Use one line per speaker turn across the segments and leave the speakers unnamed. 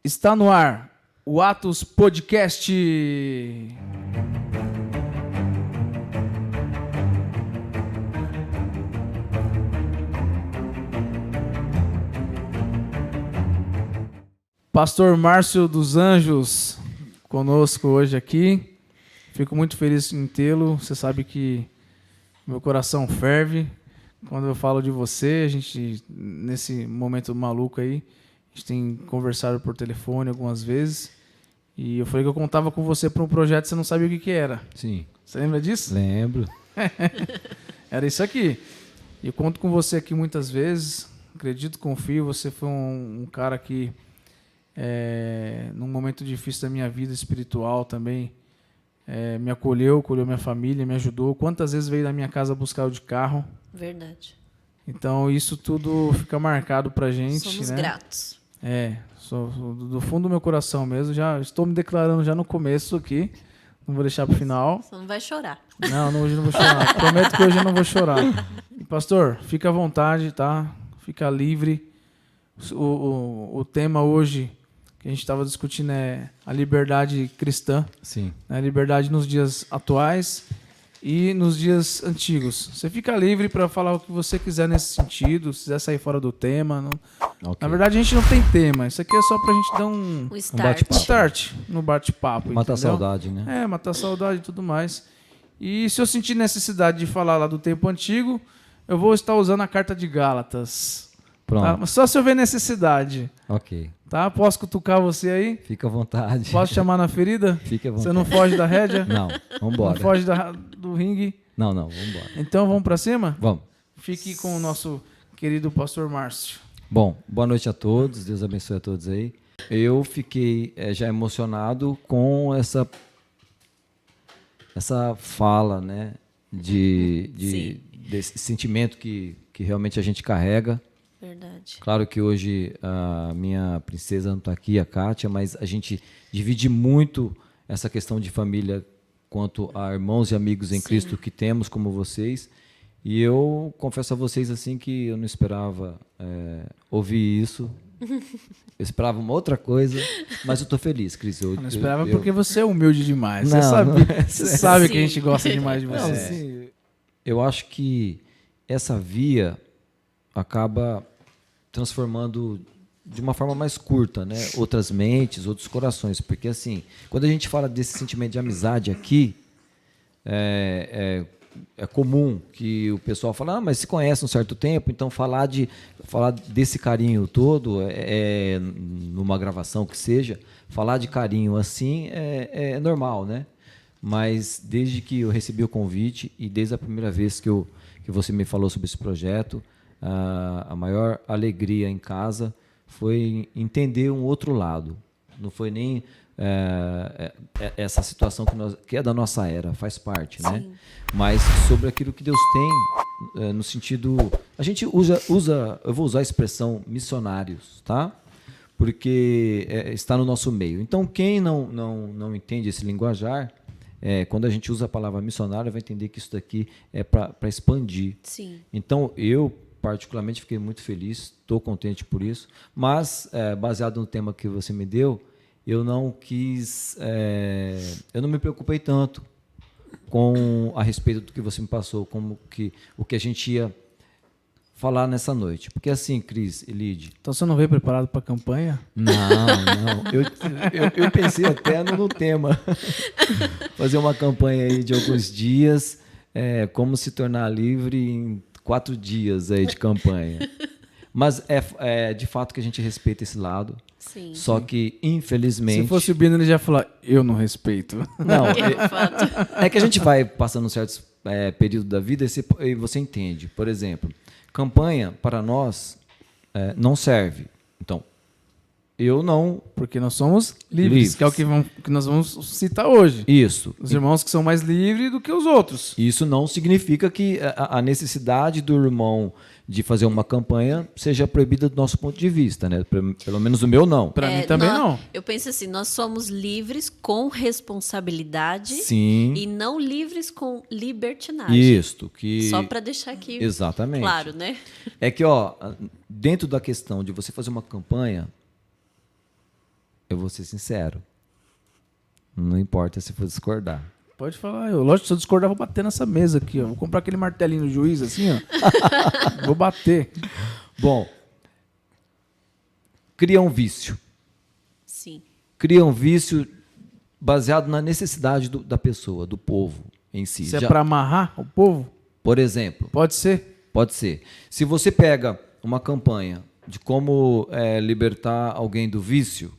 Está no ar o Atos Podcast. Pastor Márcio dos Anjos conosco hoje aqui. Fico muito feliz em tê-lo. Você sabe que meu coração ferve quando eu falo de você. A gente, nesse momento maluco aí, a gente tem conversado por telefone algumas vezes. E eu falei que eu contava com você para um projeto e você não sabia o que era.
Sim.
Você lembra disso?
Lembro.
Era isso aqui. E eu conto com você aqui muitas vezes. Acredito, confio. Você foi um cara que, num momento difícil da minha vida espiritual também, me acolheu minha família, me ajudou. Quantas vezes veio na minha casa buscar eu de carro?
Verdade.
Então, isso tudo fica marcado pra gente.
Somos
né?
gratos.
Do fundo do meu coração mesmo. Já estou me declarando já no começo aqui. Não vou deixar pro final.
Você não vai chorar.
Não, hoje não vou chorar. Prometo que hoje eu não vou chorar. E, pastor, fica à vontade, tá? Fica livre. O tema hoje que a gente estava discutindo é a liberdade cristã.
Sim.
A liberdade nos dias atuais e nos dias antigos. Você fica livre para falar o que você quiser nesse sentido, se quiser sair fora do tema. Não...
Okay.
Na verdade, a gente não tem tema. Isso aqui é só pra gente dar um start no bate-papo.
Matar a
entendeu?
saudade, né?
Matar a saudade e tudo mais. E se eu sentir necessidade de falar lá do tempo antigo, eu vou estar usando a carta de Gálatas.
Pronto.
Tá? Mas só se houver necessidade.
Ok.
Tá? Posso cutucar você aí?
Fica à vontade.
Posso chamar na ferida?
Fique à vontade.
Você não foge da rédea?
Não, vambora.
Não foge do ringue?
Não, vambora.
Então vamos pra cima?
Vamos.
Fique com o nosso querido pastor Márcio.
Bom, boa noite a todos. Deus abençoe a todos aí. Eu fiquei já emocionado com essa fala, né? Desse sentimento que realmente a gente carrega.
Verdade.
Claro que hoje a minha princesa não está aqui, a Kátia, mas a gente divide muito essa questão de família quanto a irmãos e amigos em Cristo que temos como vocês. E eu confesso a vocês assim que eu não esperava ouvir isso. Eu esperava uma outra coisa, mas eu estou feliz, Cris. Eu
não esperava porque você é humilde demais. Você sabe que a gente gosta demais de você.
Não, assim, eu acho que essa via acaba transformando de uma forma mais curta, né? Outras mentes, outros corações. Porque, assim, quando a gente fala desse sentimento de amizade aqui, é comum que o pessoal fale, mas se conhece um certo tempo, então falar desse carinho todo, numa gravação que seja, falar de carinho assim é normal, né? Mas desde que eu recebi o convite e desde a primeira vez que você me falou sobre esse projeto, a maior alegria em casa foi entender um outro lado. Não foi nem essa situação que é da nossa era, faz parte, né? Mas sobre aquilo que Deus tem, no sentido... A gente usa, eu vou usar a expressão missionários, tá? Porque está no nosso meio. Então, quem não entende esse linguajar, quando a gente usa a palavra missionário, vai entender que isso daqui é para expandir.
Sim.
Então, eu particularmente fiquei muito feliz, estou contente por isso, mas baseado no tema que você me deu, eu não me preocupei tanto a respeito do que você me passou, o que a gente ia falar nessa noite. Porque assim, Cris e Lid...
Então você não veio preparado para a campanha?
Não. Eu pensei até no tema. Fazer uma campanha aí de alguns dias, como se tornar livre em 4 dias aí de campanha. Mas de fato que a gente respeita esse lado.
Sim.
Só que, infelizmente...
Se fosse o Bino, ele já ia falar, eu não respeito.
Não, é que a gente vai passando um certo período da vida e você entende. Por exemplo, campanha, para nós, não serve. Então, eu não...
Porque nós somos livres. Que é o que nós vamos citar hoje.
Isso.
Os irmãos que são mais livres do que os outros.
Isso não significa que a necessidade do irmão de fazer uma campanha seja proibida do nosso ponto de vista, né? Pelo menos o meu não.
Para mim também não.
Eu penso assim, nós somos livres com responsabilidade.
Sim.
E não livres com libertinagem.
Isso.
Só para deixar aqui
exatamente
claro, né?
É que, dentro da questão de você fazer uma campanha, eu vou ser sincero. Não importa se for discordar.
Pode falar. Lógico que se eu discordar, eu vou bater nessa mesa aqui, ó. Vou comprar aquele martelinho do juiz, assim, ó. Vou bater.
Bom, cria um vício.
Sim.
Cria um vício baseado na necessidade da pessoa, do povo em si.
Se é para amarrar o povo,
Por exemplo,
pode ser.
pode ser. Se você pega uma campanha de como libertar alguém do vício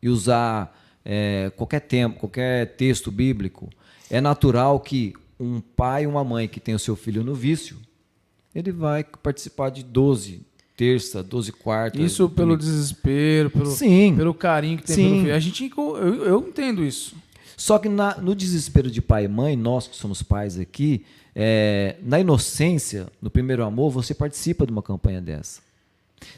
e usar qualquer tempo, qualquer texto bíblico, é natural que um pai e uma mãe que tem o seu filho no vício, ele vai participar de 12 terça, 12 quartas.
Isso pelo
domingo.
desespero,
Sim.
pelo carinho que tem
Sim.
pelo filho. A gente, eu entendo isso.
Só que no desespero de pai e mãe, nós que somos pais aqui, na inocência, no primeiro amor, você participa de uma campanha dessa.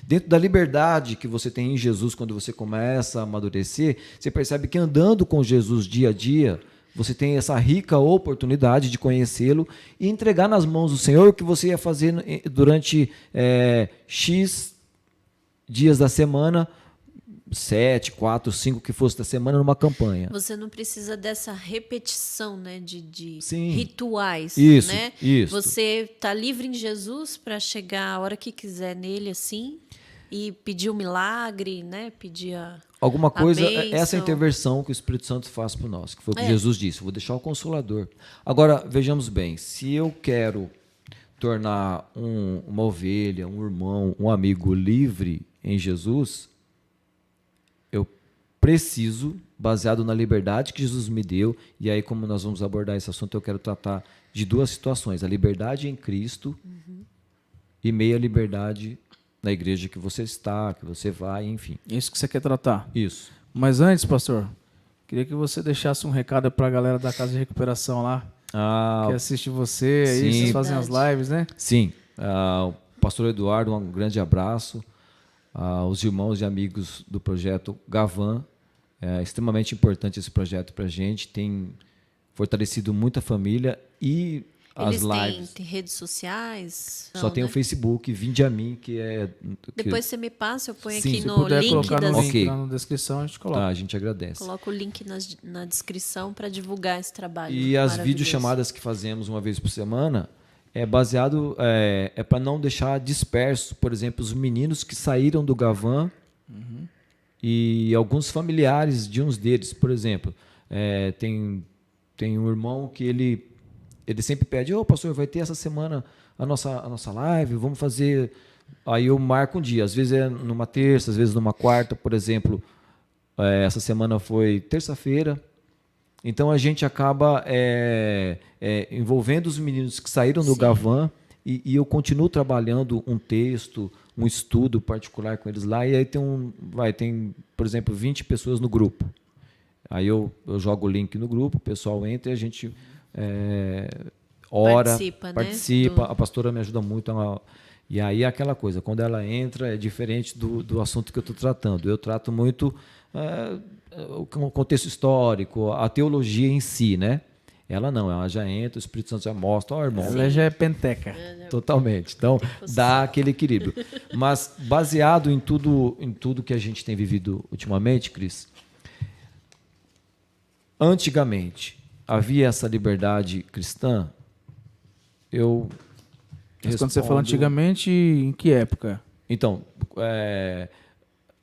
Dentro da liberdade que você tem em Jesus, quando você começa a amadurecer, você percebe que andando com Jesus dia a dia, você tem essa rica oportunidade de conhecê-lo e entregar nas mãos do Senhor o que você ia fazer durante X dias da semana, 7, 4, 5 que fosse da semana numa campanha.
Você não precisa dessa repetição, né, de
Sim.
rituais,
Isso,
né?
isso.
Você tá livre em Jesus para chegar a hora que quiser nele assim e pedir o milagre, né? Pedir
Alguma coisa,
bênção.
essa intervenção que o Espírito Santo faz por nós, que foi o que Jesus disse, vou deixar o Consolador. Agora, vejamos bem, se eu quero tornar uma ovelha, um irmão, um amigo livre em Jesus, eu preciso, baseado na liberdade que Jesus me deu, e aí como nós vamos abordar esse assunto, eu quero tratar de duas situações, a liberdade em Cristo e meia liberdade na igreja que você está, que você vai, enfim.
Isso que você quer tratar.
Isso.
Mas antes, pastor, queria que você deixasse um recado para a galera da Casa de Recuperação lá, que assiste você, aí
sim.
vocês fazem as lives, né?
Sim, o pastor Eduardo, um grande abraço, aos irmãos e amigos do projeto Gavan, é extremamente importante esse projeto para a gente, tem fortalecido muita família e
Eles
as lives.
têm redes sociais?
Só
Não,
tem
né?
o Facebook, Vinde a Mim, que é...
Depois você me passa, eu ponho
Sim,
aqui
se
no
Puder
link
colocar no
das...
link
Ok.
lá na descrição, a gente coloca.
Tá, a gente agradece.
Coloco o link na descrição para divulgar esse trabalho.
E as
maravilhoso.
videochamadas que fazemos uma vez por semana é baseado, para não deixar disperso, por exemplo, os meninos que saíram do Gavan e alguns familiares de uns deles, por exemplo, tem um irmão que ele sempre pede, pastor, vai ter essa semana a nossa live, vamos fazer... Aí eu marco um dia, às vezes é numa terça, às vezes numa quarta, por exemplo, essa semana foi terça-feira. Então a gente acaba envolvendo os meninos que saíram do
Sim.
Gavan e eu continuo trabalhando um texto, um estudo particular com eles lá. E aí tem, por exemplo, 20 pessoas no grupo. Aí eu jogo o link no grupo, o pessoal entra e a gente ora,
Participa, né?
A pastora me ajuda muito. E aí é aquela coisa, quando ela entra é diferente do assunto que eu estou tratando. Eu trato muito o contexto histórico, a teologia em si, né? Ela não, ela já entra, o Espírito Santo já mostra, irmão.
Ela já é penteca.
Totalmente. Então, dá aquele equilíbrio. Mas, baseado em tudo que a gente tem vivido ultimamente, Cris, antigamente, havia essa liberdade cristã?
Mas quando você fala antigamente, em que época?
Então,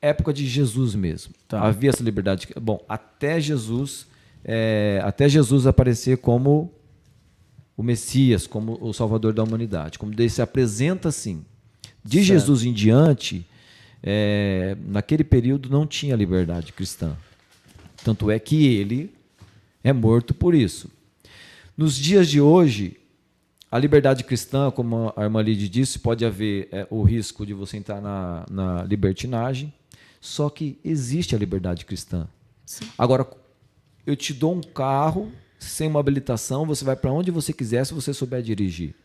época de Jesus mesmo.
Tá.
Havia essa liberdade. Bom, até Jesus aparecer como o Messias, como o Salvador da humanidade, como ele se apresenta assim. De
Certo.
Jesus em diante, naquele período não tinha liberdade cristã. Tanto é que ele é morto por isso. Nos dias de hoje, a liberdade cristã, como a irmã Lídia disse, pode haver o risco de você entrar na libertinagem, só que existe a liberdade cristã.
Sim.
Agora, eu te dou um carro sem uma habilitação, você vai para onde você quiser se você souber dirigir.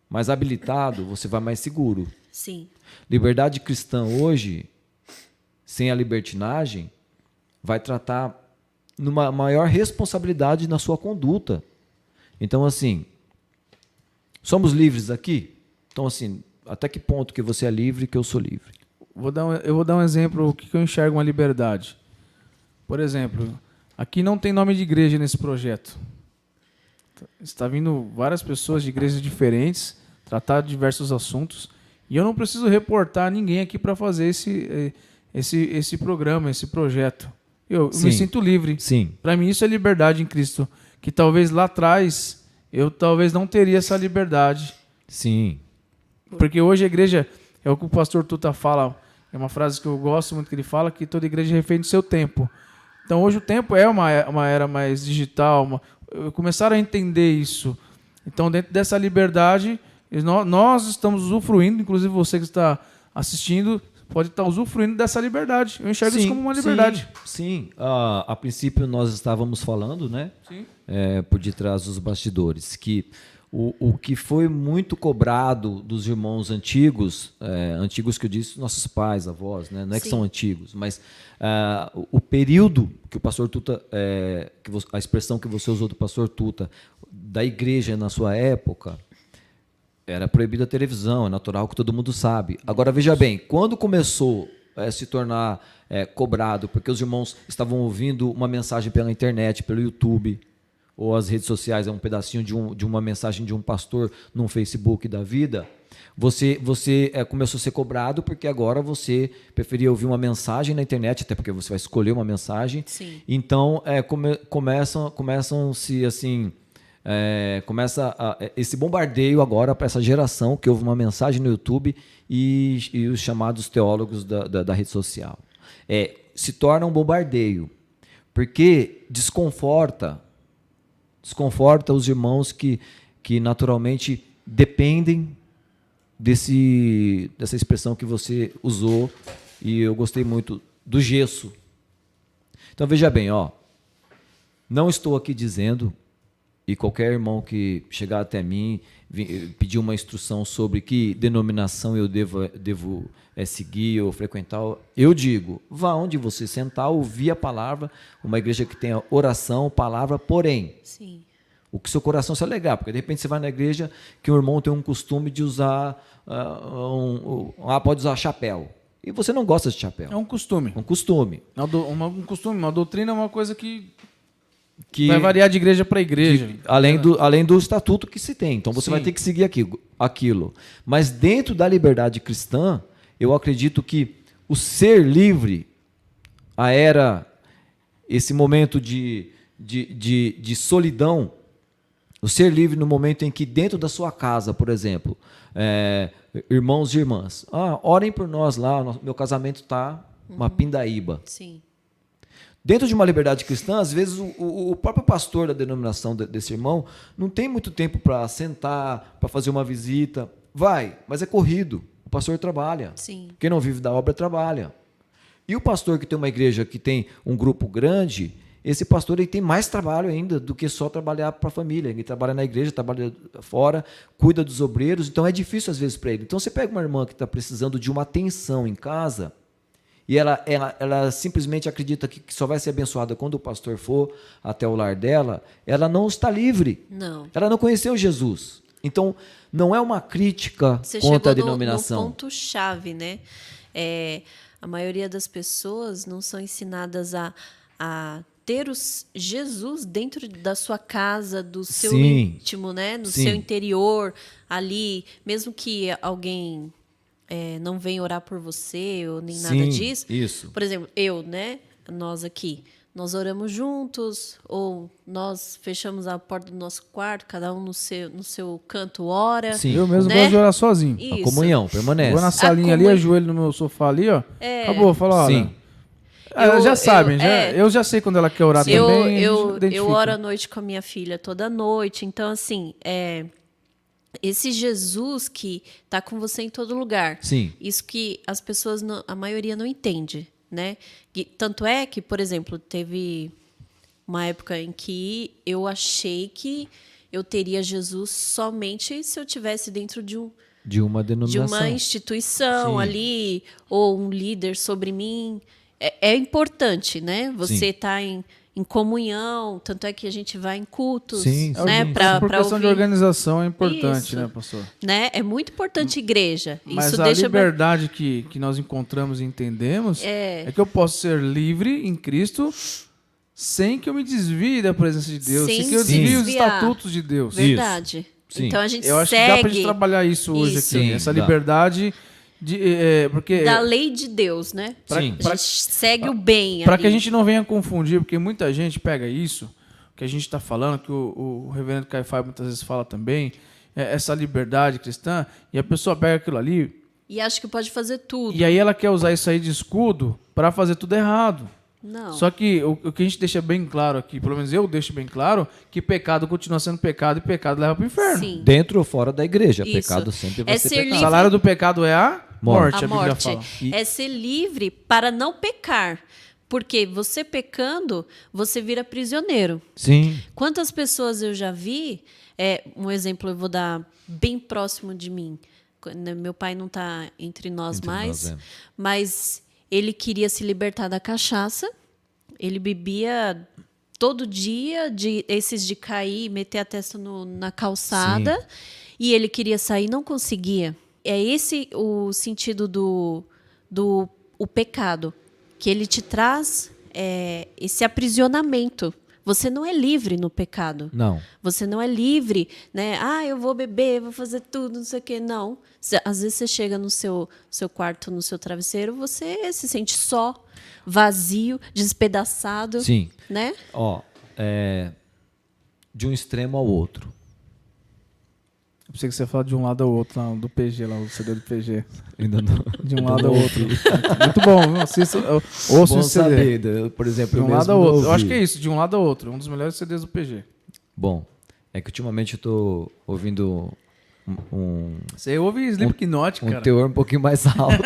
Mas habilitado, você vai mais seguro.
Sim.
Liberdade cristã hoje, sem a libertinagem, vai tratar numa maior responsabilidade na sua conduta. Então, assim, somos livres aqui? Então, assim, até que ponto que você é livre que eu sou livre?
Eu vou dar um exemplo, o que eu enxergo uma liberdade. Por exemplo, aqui não tem nome de igreja nesse projeto. Está vindo várias pessoas de igrejas diferentes, tratar de diversos assuntos, e eu não preciso reportar ninguém aqui para fazer esse programa, esse projeto. Eu me sinto livre.
Sim.
Para mim isso é liberdade em Cristo, que talvez lá atrás eu talvez não teria essa liberdade.
Sim.
Porque hoje a igreja, é o que o pastor Tuta fala, é uma frase que eu gosto muito que ele fala, que toda igreja é refém do seu tempo. Então hoje o tempo é uma era mais digital, começaram a entender isso. Então dentro dessa liberdade, nós estamos usufruindo, inclusive você que está assistindo, pode estar usufruindo dessa liberdade. Eu enxergo isso como uma liberdade.
Sim. A princípio nós estávamos falando, né?
Sim.
Por detrás dos bastidores, que o que foi muito cobrado dos irmãos antigos, antigos que eu disse, nossos pais, avós, né? Não é que são antigos, mas o período que o pastor Tuta, a expressão que você usou do pastor Tuta, da igreja na sua época, era proibida a televisão, é natural que todo mundo sabe. Agora, veja bem, quando começou a se tornar cobrado, porque os irmãos estavam ouvindo uma mensagem pela internet, pelo YouTube, ou as redes sociais, um pedacinho de uma mensagem de um pastor num Facebook da vida, você começou a ser cobrado porque agora você preferia ouvir uma mensagem na internet, até porque você vai escolher uma mensagem.
Sim.
Então, começam-se assim... começa esse bombardeio agora para essa geração que ouve uma mensagem no YouTube e os chamados teólogos da rede social. Se torna um bombardeio, porque desconforta os irmãos que naturalmente dependem dessa expressão que você usou, e eu gostei muito, do gesso. Então, veja bem, não estou aqui dizendo, e qualquer irmão que chegar até mim, pedir uma instrução sobre que denominação eu devo seguir ou frequentar, eu digo, vá onde você sentar, ouvir a palavra, uma igreja que tenha oração, palavra, porém,
Sim.
o que seu coração se alegrar, porque de repente você vai na igreja que o irmão tem um costume de usar, pode usar chapéu, e você não gosta de chapéu.
É um costume.
Um costume.
Um costume, uma doutrina é uma coisa que vai variar de igreja para igreja.
Além do estatuto que se tem. Então você vai ter que seguir aquilo. Mas dentro da liberdade cristã, eu acredito que o ser livre, esse momento de solidão, o ser livre no momento em que dentro da sua casa, por exemplo, irmãos e irmãs, orem por nós lá, meu casamento está uma pindaíba.
Sim.
Dentro de uma liberdade cristã, às vezes o próprio pastor da denominação desse irmão não tem muito tempo para sentar, para fazer uma visita. Vai, mas é corrido. O pastor trabalha.
Sim.
Quem não vive da obra trabalha. E o pastor que tem uma igreja que tem um grupo grande, esse pastor ele tem mais trabalho ainda do que só trabalhar para a família. Ele trabalha na igreja, trabalha fora, cuida dos obreiros, então é difícil às vezes para ele. Então você pega uma irmã que está precisando de uma atenção em casa, e ela simplesmente acredita que só vai ser abençoada quando o pastor for até o lar dela, ela não está livre.
Não.
Ela não conheceu Jesus. Então, não é uma crítica contra a denominação.
No ponto-chave, né? A maioria das pessoas não são ensinadas a ter Jesus dentro da sua casa, do seu íntimo, né? No seu interior, ali. Mesmo que alguém... não vem orar por você ou nem nada disso.
Isso.
Por exemplo, nós aqui, nós oramos juntos, ou nós fechamos a porta do nosso quarto, cada um no seu canto ora.
Sim.
Eu mesmo
né?
gosto de orar sozinho.
Isso.
A comunhão permanece.
Vou na salinha ali, ajoelho no meu sofá ali, acabou, falo, olha.
Sim.
Elas já sabem, eu já sei quando ela quer orar também.
Eu oro à noite com a minha filha toda noite, então assim, esse Jesus que está com você em todo lugar.
Sim.
Isso que as pessoas, a maioria não entende, né? Tanto é que, por exemplo, teve uma época em que eu achei que eu teria Jesus somente se eu tivesse dentro de
uma denominação.
de uma instituição ali, ou um líder sobre mim. É importante, né? Você está em em comunhão, tanto é que a gente vai em cultos,
Sim,
né,
sim.
para
Por questão de
ouvir,
organização é importante,
Isso.
né, pastor?
né? É muito importante igreja.
Mas
Isso
a
deixa
liberdade que nós encontramos e entendemos é que eu posso ser livre em Cristo sem que eu me desvie da presença de Deus, sem que eu
se
desvie os
desviar.
estatutos de Deus.
Verdade.
Sim.
Então a gente
Eu acho que
segue
dá pra gente trabalhar isso hoje
Isso.
aqui,
Sim,
essa
dá.
liberdade de porque
da lei de Deus, né?
Sim.
A gente segue o bem
para
ali.
que a gente não venha confundir, porque muita gente pega isso que a gente está falando, que o reverendo Caifás muitas vezes fala também, essa liberdade cristã, e a pessoa pega aquilo ali
E acho que pode fazer tudo.
e aí ela quer usar isso aí de escudo para fazer tudo errado.
Não.
Só que o que a gente deixa bem claro aqui, pelo menos eu deixo bem claro, que pecado continua sendo pecado e pecado leva para o inferno.
Sim.
Dentro ou fora da igreja,
Isso.
pecado sempre vai
É
ser
ser
O
pecado.
livre.
salário do pecado é a morte,
A
a Bíblia
morte
fala.
é ser livre para não pecar. Porque você pecando, você vira prisioneiro.
Sim,
Quantas pessoas eu já vi, um exemplo eu vou dar bem próximo de mim. Meu pai não está entre nós
Entre
mais,
nós, é.
mas ele queria se libertar da cachaça. Ele bebia todo dia, esses de cair, meter a testa na calçada.
Sim.
E ele queria sair, não conseguia. É esse o sentido do o pecado, que ele te traz esse aprisionamento. Você não é livre no pecado.
não.
Você não é livre, né? Ah, eu vou beber, vou fazer tudo, não sei o quê. Não. Às vezes você chega no seu quarto, no seu travesseiro, você se sente só, vazio, despedaçado.
Sim.
Né?
Ó, de um extremo ao outro.
Eu pensei que você ia falar de um lado ao outro, lá, do PG, lá, o CD do PG.
Ainda não.
De um lado ao outro. Muito bom, viu? Ouço
Bom
esse CD.
saber, por exemplo,
De
eu
um lado
mesmo
ao
não
outro. Eu acho
ouvi.
que é isso, de um lado ao outro. Um dos melhores CDs do PG.
Bom, é que ultimamente eu tô ouvindo
Você ouve Slipknot,
um
cara.
teor um pouquinho mais alto.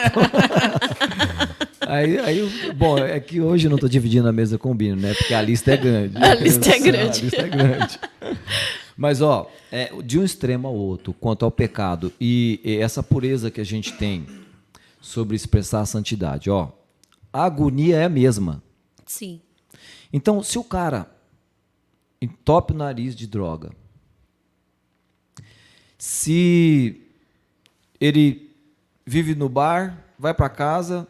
Bom, é que hoje eu não tô dividindo a mesa com o Bino, né? Porque a lista é grande.
A lista é grande.
A lista é grande. Mas, ó, de um extremo ao outro, quanto ao pecado e essa pureza que a gente tem sobre expressar a santidade, ó, a agonia é a mesma.
Sim.
Então, se o cara entope o nariz de droga, se ele vive no bar, vai para casa,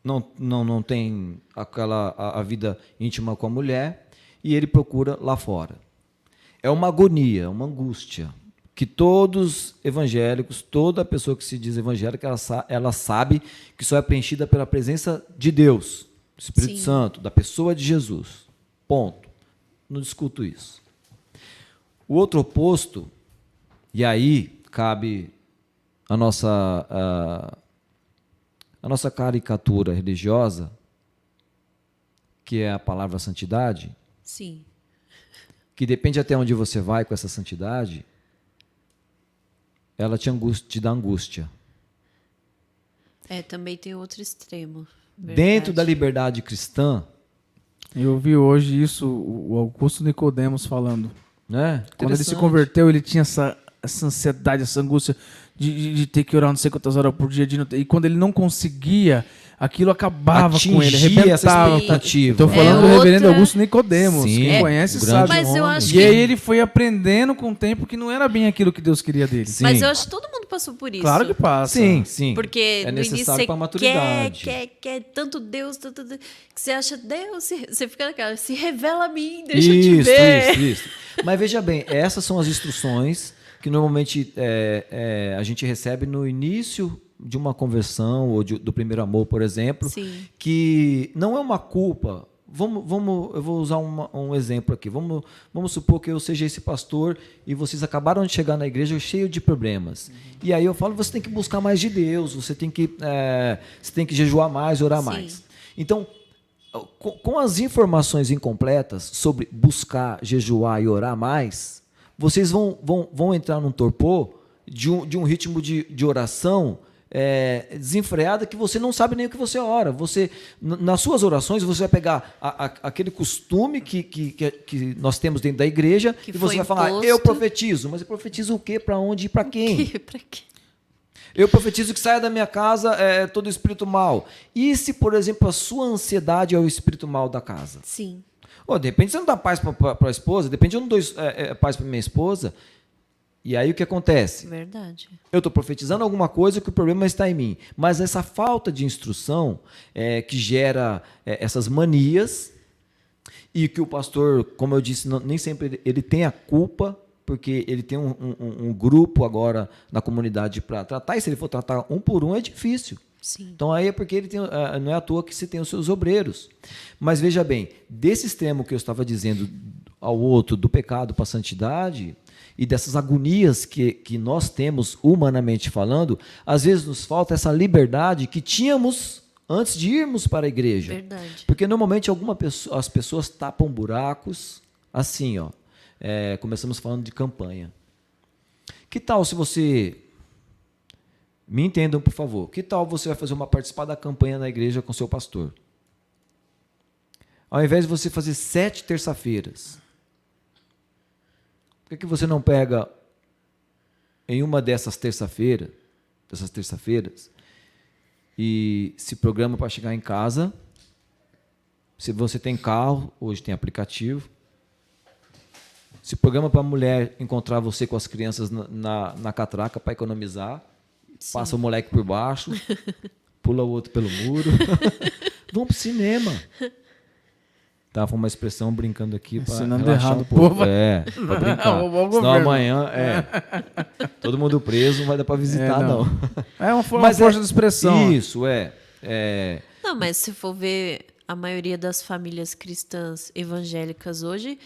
não tem a vida íntima com a mulher e ele procura lá fora. É uma agonia, uma angústia que todos evangélicos, toda pessoa que se diz evangélica, ela sabe que só é preenchida pela presença de Deus, do Espírito
Sim.
Santo, da pessoa de Jesus. Ponto. Não discuto isso. O outro oposto, e aí cabe a nossa caricatura religiosa, que é a palavra santidade,
Sim.
que depende até onde você vai com essa santidade, ela te dá angústia.
Também tem outro extremo.
Dentro da
Verdade.
liberdade cristã,
Eu vi hoje isso, o Augusto Nicodemos falando.
né?
Quando ele se
Interessante.
converteu, ele tinha essa ansiedade, essa angústia de ter que orar não sei quantas horas por dia. E quando ele não conseguia, aquilo acabava com ele,
Atingir essa
arrebentava.
expectativa.
Estou falando do
outra-
reverendo Augusto Nicodemos.
Sim,
Quem conhece
um grande
sabe.
Mas eu
homem.
acho
E
que-
aí ele foi aprendendo com o tempo que não era bem aquilo que Deus queria dele.
Sim.
Mas eu acho que todo mundo passou por isso.
Claro que passa.
Sim, sim.
Porque
é
no início
necessário
você
para a maturidade.
quer tanto Deus, que você acha, Deus, você fica naquela, se revela a mim, deixa eu te ver.
Isso. Mas veja bem, essas são as instruções que normalmente a gente recebe no início de uma conversão ou do primeiro amor, por exemplo,
Sim.
que não é uma culpa. Eu vou usar um exemplo aqui. Vamos supor que eu seja esse pastor e vocês acabaram de chegar na igreja cheio de problemas. E aí eu falo, você tem que buscar mais de Deus, você tem que jejuar mais, orar
Sim.
mais. Então, com as informações incompletas sobre buscar, jejuar e orar mais, vocês vão entrar num torpor de um ritmo de oração desenfreada que você não sabe nem o que você ora. Nas suas orações, você vai pegar aquele costume que nós temos dentro da igreja
Que
e você
foi
vai falar,
imposto.
eu profetizo. Mas eu profetizo o quê? Para onde e para quem?
Pra quê?
Eu profetizo que saia da minha casa todo espírito mal. E se, por exemplo, a sua ansiedade é o espírito mal da casa?
Sim.
De repente você não dá paz para a esposa, de repente eu não dou paz para minha esposa. E aí o que acontece?
Verdade.
Eu estou profetizando alguma coisa que o problema está em mim. Mas essa falta de instrução que gera essas manias, e que o pastor, como eu disse, nem sempre ele tem a culpa, porque ele tem um grupo agora na comunidade para tratar, e se ele for tratar um por um é difícil.
Sim.
Então aí é porque ele tem, não é à toa que se tem os seus obreiros. Mas veja bem, desse extremo que eu estava dizendo ao outro, do pecado para a santidade, e dessas agonias que nós temos humanamente falando, às vezes nos falta essa liberdade que tínhamos antes de irmos para a igreja.
Verdade.
Porque normalmente as pessoas tapam buracos assim, começamos falando de campanha. Que tal se você... Me entendam, por favor. Que tal você vai fazer participar da campanha na igreja com seu pastor? Ao invés de você fazer 7 terça-feiras, por que você não pega em uma dessas terça-feiras, e se programa para chegar em casa? Se você tem carro, hoje tem aplicativo. Se programa para a mulher encontrar você com as crianças na catraca para economizar. Sim. Passa o moleque por baixo, pula o outro pelo muro. Vamos para o cinema. Foi uma expressão brincando aqui para relaxar um pouco. Para brincar. Senão amanhã todo mundo preso, não vai dar para visitar, não.
É uma força de expressão.
Isso,
Não, mas se for ver a maioria das famílias cristãs evangélicas hoje,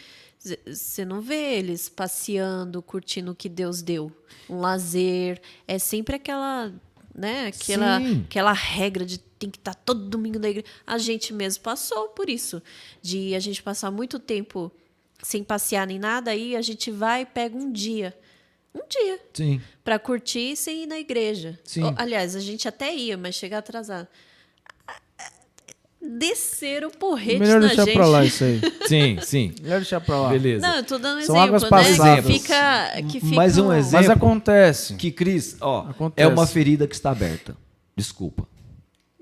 você não vê eles passeando, curtindo o que Deus deu. Um lazer. É sempre aquela regra de tem que estar todo domingo na igreja. A gente mesmo passou por isso. De a gente passar muito tempo sem passear nem nada, aí a gente vai e pega um dia.
Sim.
Para curtir sem ir na igreja.
Sim.
Aliás, a gente até ia, mas chegar atrasado. Descer o porrete
melhor
na
deixar
gente.
pra lá isso aí.
Sim.
Melhor deixar pra lá.
Beleza.
Não, eu tô dando um
São
exemplo,
águas passadas.
Que fica
Mais um exemplo.
Mas acontece.
Que, Cris,
Acontece.
é uma ferida que está aberta. Desculpa.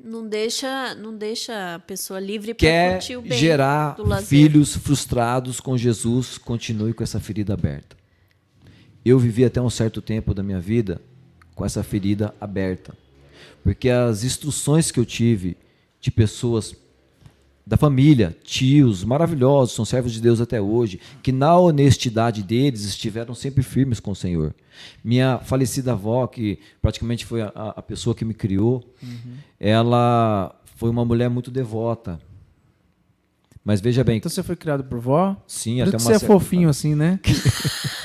Não deixa a pessoa livre para
Quer
curtir o bem
gerar
do lazer.
filhos frustrados com Jesus, continue com essa ferida aberta. Eu vivi até um certo tempo da minha vida com essa ferida aberta. Porque as instruções que eu tive de pessoas da família, tios maravilhosos, são servos de Deus até hoje, que na honestidade deles estiveram sempre firmes com o Senhor. Minha falecida avó, que praticamente foi a pessoa que me criou, ela foi uma mulher muito devota. Mas veja bem...
Então você foi criado por vó?
Sim,
por
até
isso
uma
que você é fofinho assim, né?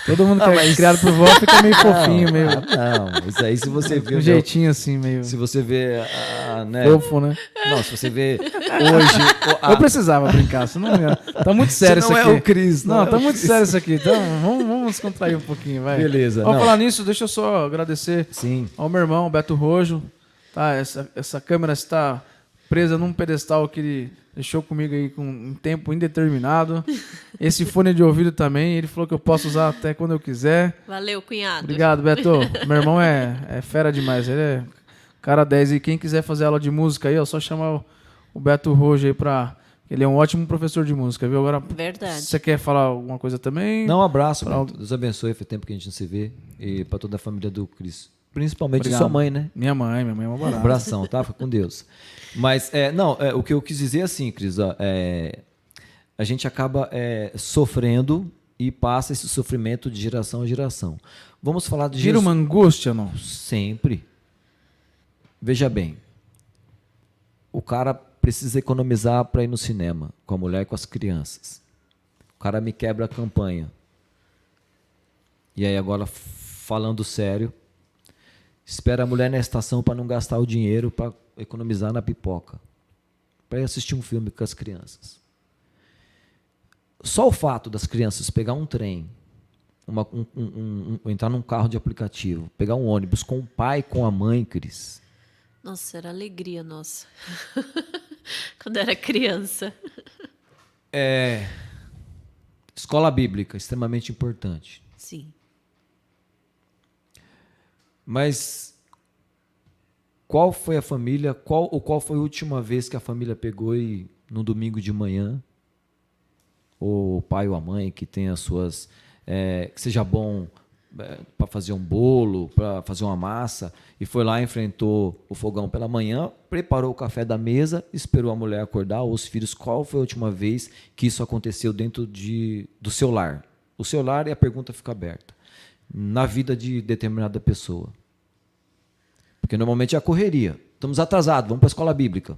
Todo mundo que é criado por vó fica meio fofinho, meio...
Não, isso aí se você vê...
Um jeitinho assim, meio...
Se você vê... né?
Fofo, né?
Não, se você vê hoje...
Eu precisava brincar, senão tá muito sério isso
não
aqui.
É o Cris,
não tá muito sério isso aqui. Então vamos descontrair um pouquinho, vai.
Beleza.
Vamos falar nisso, deixa eu só agradecer
Sim.
ao meu irmão, Beto Rojo. Tá, essa câmera está presa num pedestal que ele deixou comigo aí com um tempo indeterminado. Esse fone de ouvido também, ele falou que eu posso usar até quando eu quiser.
Valeu, cunhado.
Obrigado, Beto. Meu irmão é fera demais, ele é cara 10. E quem quiser fazer aula de música aí, só chamar o Beto Rojo aí pra... Ele é um ótimo professor de música, viu? Agora,
verdade.
Você quer falar alguma coisa também?
Não, um abraço, Beto. Deus abençoe, foi tempo que a gente não se vê. E pra toda a família do Cris. Principalmente
Obrigado.
Sua mãe, né?
Minha mãe é uma barata.
Um abração, tá? Fica com Deus. Mas, o que eu quis dizer é assim, Cris, a gente acaba sofrendo e passa esse sofrimento de geração a geração. Vamos falar de
Gira uma angústia, não?
Sempre. Veja bem, o cara precisa economizar para ir no cinema, com a mulher e com as crianças. O cara me quebra a campanha. E aí agora, falando sério, espera a mulher na estação para não gastar o dinheiro para economizar na pipoca, para ir assistir um filme com as crianças. Só o fato das crianças pegar um trem, entrar num carro de aplicativo, pegar um ônibus com o pai e com a mãe, Cris.
Nossa, era alegria nossa. Quando era criança.
Escola bíblica, extremamente importante.
Sim.
Mas qual foi a família, qual foi a última vez que a família pegou e, no domingo de manhã, o pai ou a mãe que tem as suas... que seja bom para fazer um bolo, para fazer uma massa, e foi lá, enfrentou o fogão pela manhã, preparou o café da mesa, esperou a mulher acordar, ou os filhos. Qual foi a última vez que isso aconteceu dentro do seu lar? O seu lar, e a pergunta fica aberta. Na vida de determinada pessoa. Porque normalmente é a correria. Estamos atrasados, vamos para a escola bíblica.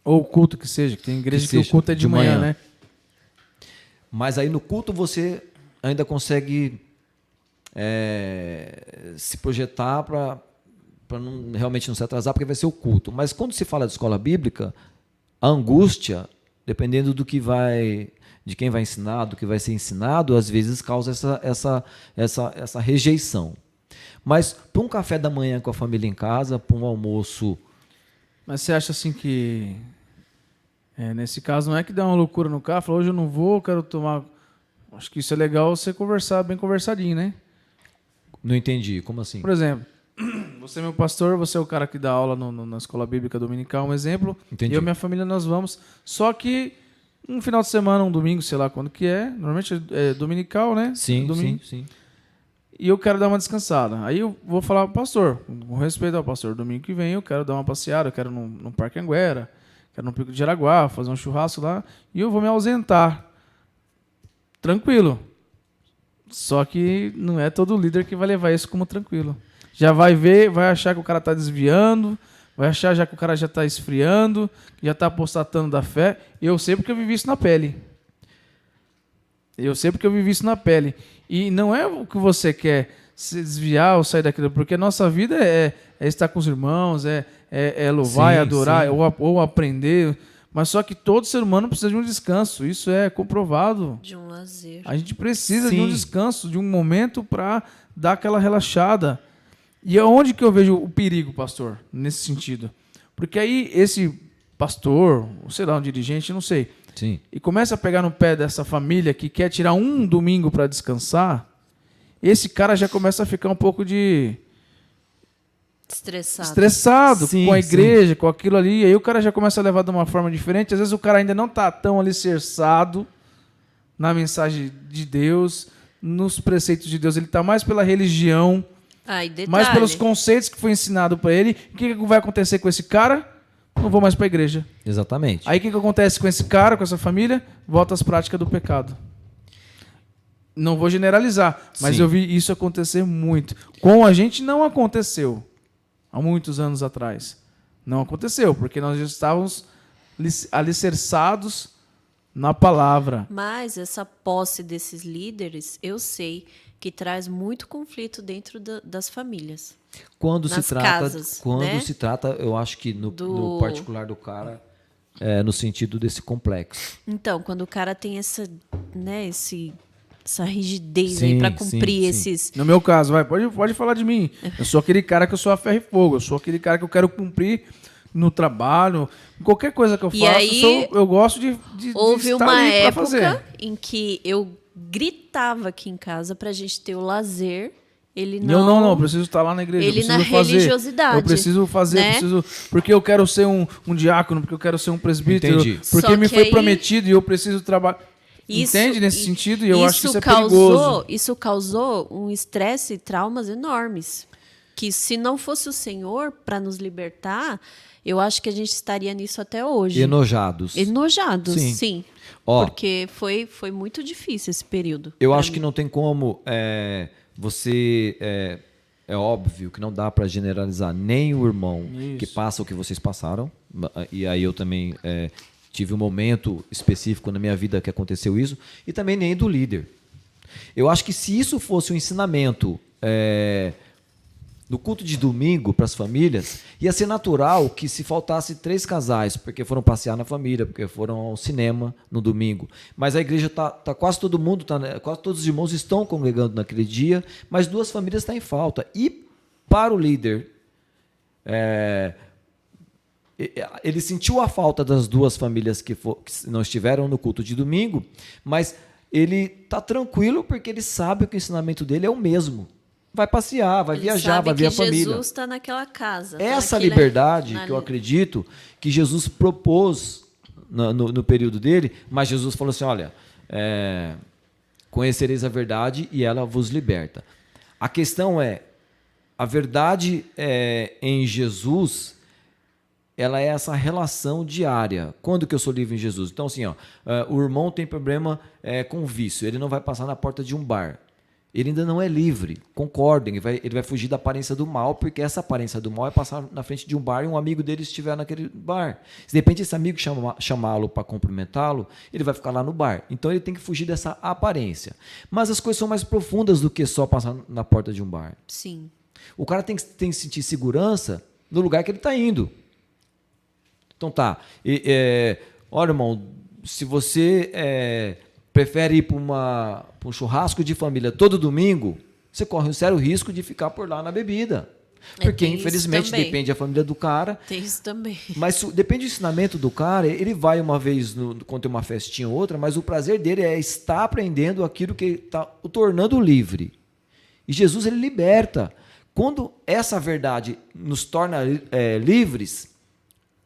Ou o culto que seja, que tem igreja que o culto é de manhã, né?
Mas aí no culto você ainda consegue se projetar para realmente não se atrasar, porque vai ser o culto. Mas quando se fala de escola bíblica, a angústia, dependendo de quem vai ensinar, do que vai ser ensinado, às vezes causa essa rejeição. Mas para um café da manhã com a família em casa, para um almoço...
Mas você acha assim que... nesse caso, não é que dá uma loucura no carro, fala, hoje eu não vou, quero tomar... Acho que isso é legal você conversar bem conversadinho, né?
Não entendi, como assim?
Por exemplo, você é meu pastor, você é o cara que dá aula na escola bíblica dominical, um exemplo.
Entendi.
Eu e minha família, nós vamos. Só que um final de semana, um domingo, sei lá quando que é. Normalmente é dominical, né?
Sim,
domingo.
sim.
E eu quero dar uma descansada. Aí eu vou falar pro pastor, com respeito ao pastor, domingo que vem eu quero dar uma passeada, eu quero ir no Parque Anguera, quero no Pico de Jaraguá, fazer um churrasco lá, e eu vou me ausentar. Tranquilo. Só que não é todo líder que vai levar isso como tranquilo. Já vai ver, vai achar que o cara está desviando, vai achar já que o cara já está esfriando, já está apostatando da fé. Eu sei porque eu vivi isso na pele. E não é o que você quer, se desviar ou sair daquilo, porque a nossa vida é estar com os irmãos, é louvar,
Sim,
é adorar,
sim.
ou aprender. Mas só que todo ser humano precisa de um descanso. Isso é comprovado.
De um lazer.
A gente precisa
Sim.
de um descanso, de um momento para dar aquela relaxada. E aonde que eu vejo o perigo, pastor, nesse sentido? Porque aí esse pastor, ou sei lá, um dirigente, não sei,
Sim.
e começa a pegar no pé dessa família que quer tirar um domingo para descansar, esse cara já começa a ficar um pouco estressado
Sim,
com a igreja, com aquilo ali. Aí o cara já começa a levar de uma forma diferente. Às vezes o cara ainda não está tão alicerçado na mensagem de Deus, nos preceitos de Deus. Ele está mais pela religião,
E detalhe,
mais pelos conceitos que foi ensinado para ele. O que vai acontecer com esse cara? Não vou mais para a igreja.
Exatamente.
Aí o que acontece com esse cara, com essa família? Volta às práticas do pecado. Não vou generalizar, mas
Sim.
eu vi isso acontecer muito. Com a gente não aconteceu. Há muitos anos atrás. Não aconteceu, porque nós já estávamos alicerçados na palavra.
Mas essa posse desses líderes, eu sei que traz muito conflito dentro das famílias.
Quando
nas
se trata,
casas, né?
eu acho que no particular do cara, no sentido desse complexo.
Então, quando o cara tem essa rigidez
Sim,
aí para cumprir
sim.
esses...
No meu caso, pode falar de mim. Eu sou aquele cara que eu sou a ferro e fogo. Eu sou aquele cara que eu quero cumprir no trabalho. Qualquer coisa que eu
E
faço,
aí,
eu gosto de
Houve
estar
uma
ali pra
época
fazer.
em que eu gritava aqui em casa pra gente ter o lazer. Ele
E eu não, eu preciso estar lá na igreja.
Ele
eu preciso
na
fazer.
religiosidade,
Eu preciso fazer,
né?
porque eu quero ser um diácono, porque eu quero ser um presbítero,
Entendi.
porque
Só
me
que
foi
aí-
prometido e eu preciso trabalhar. Entende nesse sentido? E eu acho que isso é perigoso.
Isso causou um estresse e traumas enormes. Que se não fosse o Senhor para nos libertar, eu acho que a gente estaria nisso até hoje.
Enojados.
Enojados,
Sim.
sim.
Ó.
Porque foi muito difícil esse período.
Eu
pra
acho que
mim.
não tem como você... É óbvio que não dá para generalizar nem o irmão que passa o que vocês passaram. E aí eu também tive um momento específico na minha vida que aconteceu isso. E também nem do líder. Eu acho que se isso fosse um ensinamento no culto de domingo para as famílias, ia ser natural que se faltasse 3 casais, porque foram passear na família, porque foram ao cinema no domingo. Mas a igreja tá quase todo mundo, quase todos os irmãos estão congregando naquele dia, mas 2 famílias estão em falta. E para o líder, ele sentiu a falta das 2 famílias que não estiveram no culto de domingo, mas ele está tranquilo porque ele sabe que o ensinamento dele é o mesmo. Vai passear, vai viajar, vai ver a família.
Jesus está naquela casa.
Essa liberdade que eu acredito que Jesus propôs no período dele, mas Jesus falou assim, olha, conhecereis a verdade e ela vos liberta. A questão é, a verdade em Jesus, ela é essa relação diária. Quando que eu sou livre em Jesus? Então, assim, o irmão tem problema com vício, ele não vai passar na porta de um bar. Ele ainda não é livre, concordem, ele vai fugir da aparência do mal, porque essa aparência do mal é passar na frente de um bar e um amigo dele estiver naquele bar. Se de repente esse amigo chamá-lo para cumprimentá-lo, ele vai ficar lá no bar. Então ele tem que fugir dessa aparência. Mas as coisas são mais profundas do que só passar na porta de um bar.
Sim.
O cara tem que sentir segurança no lugar que ele está indo. Então tá, olha, irmão, se você prefere ir para um churrasco de família todo domingo, você corre um sério risco de ficar por lá na bebida. Porque, infelizmente, depende da família do cara.
Tem isso também.
Mas depende do ensinamento do cara, ele vai uma vez quando tem uma festinha ou outra, mas o prazer dele é estar aprendendo aquilo que está o tornando livre. E Jesus, ele liberta. Quando essa verdade nos torna livres,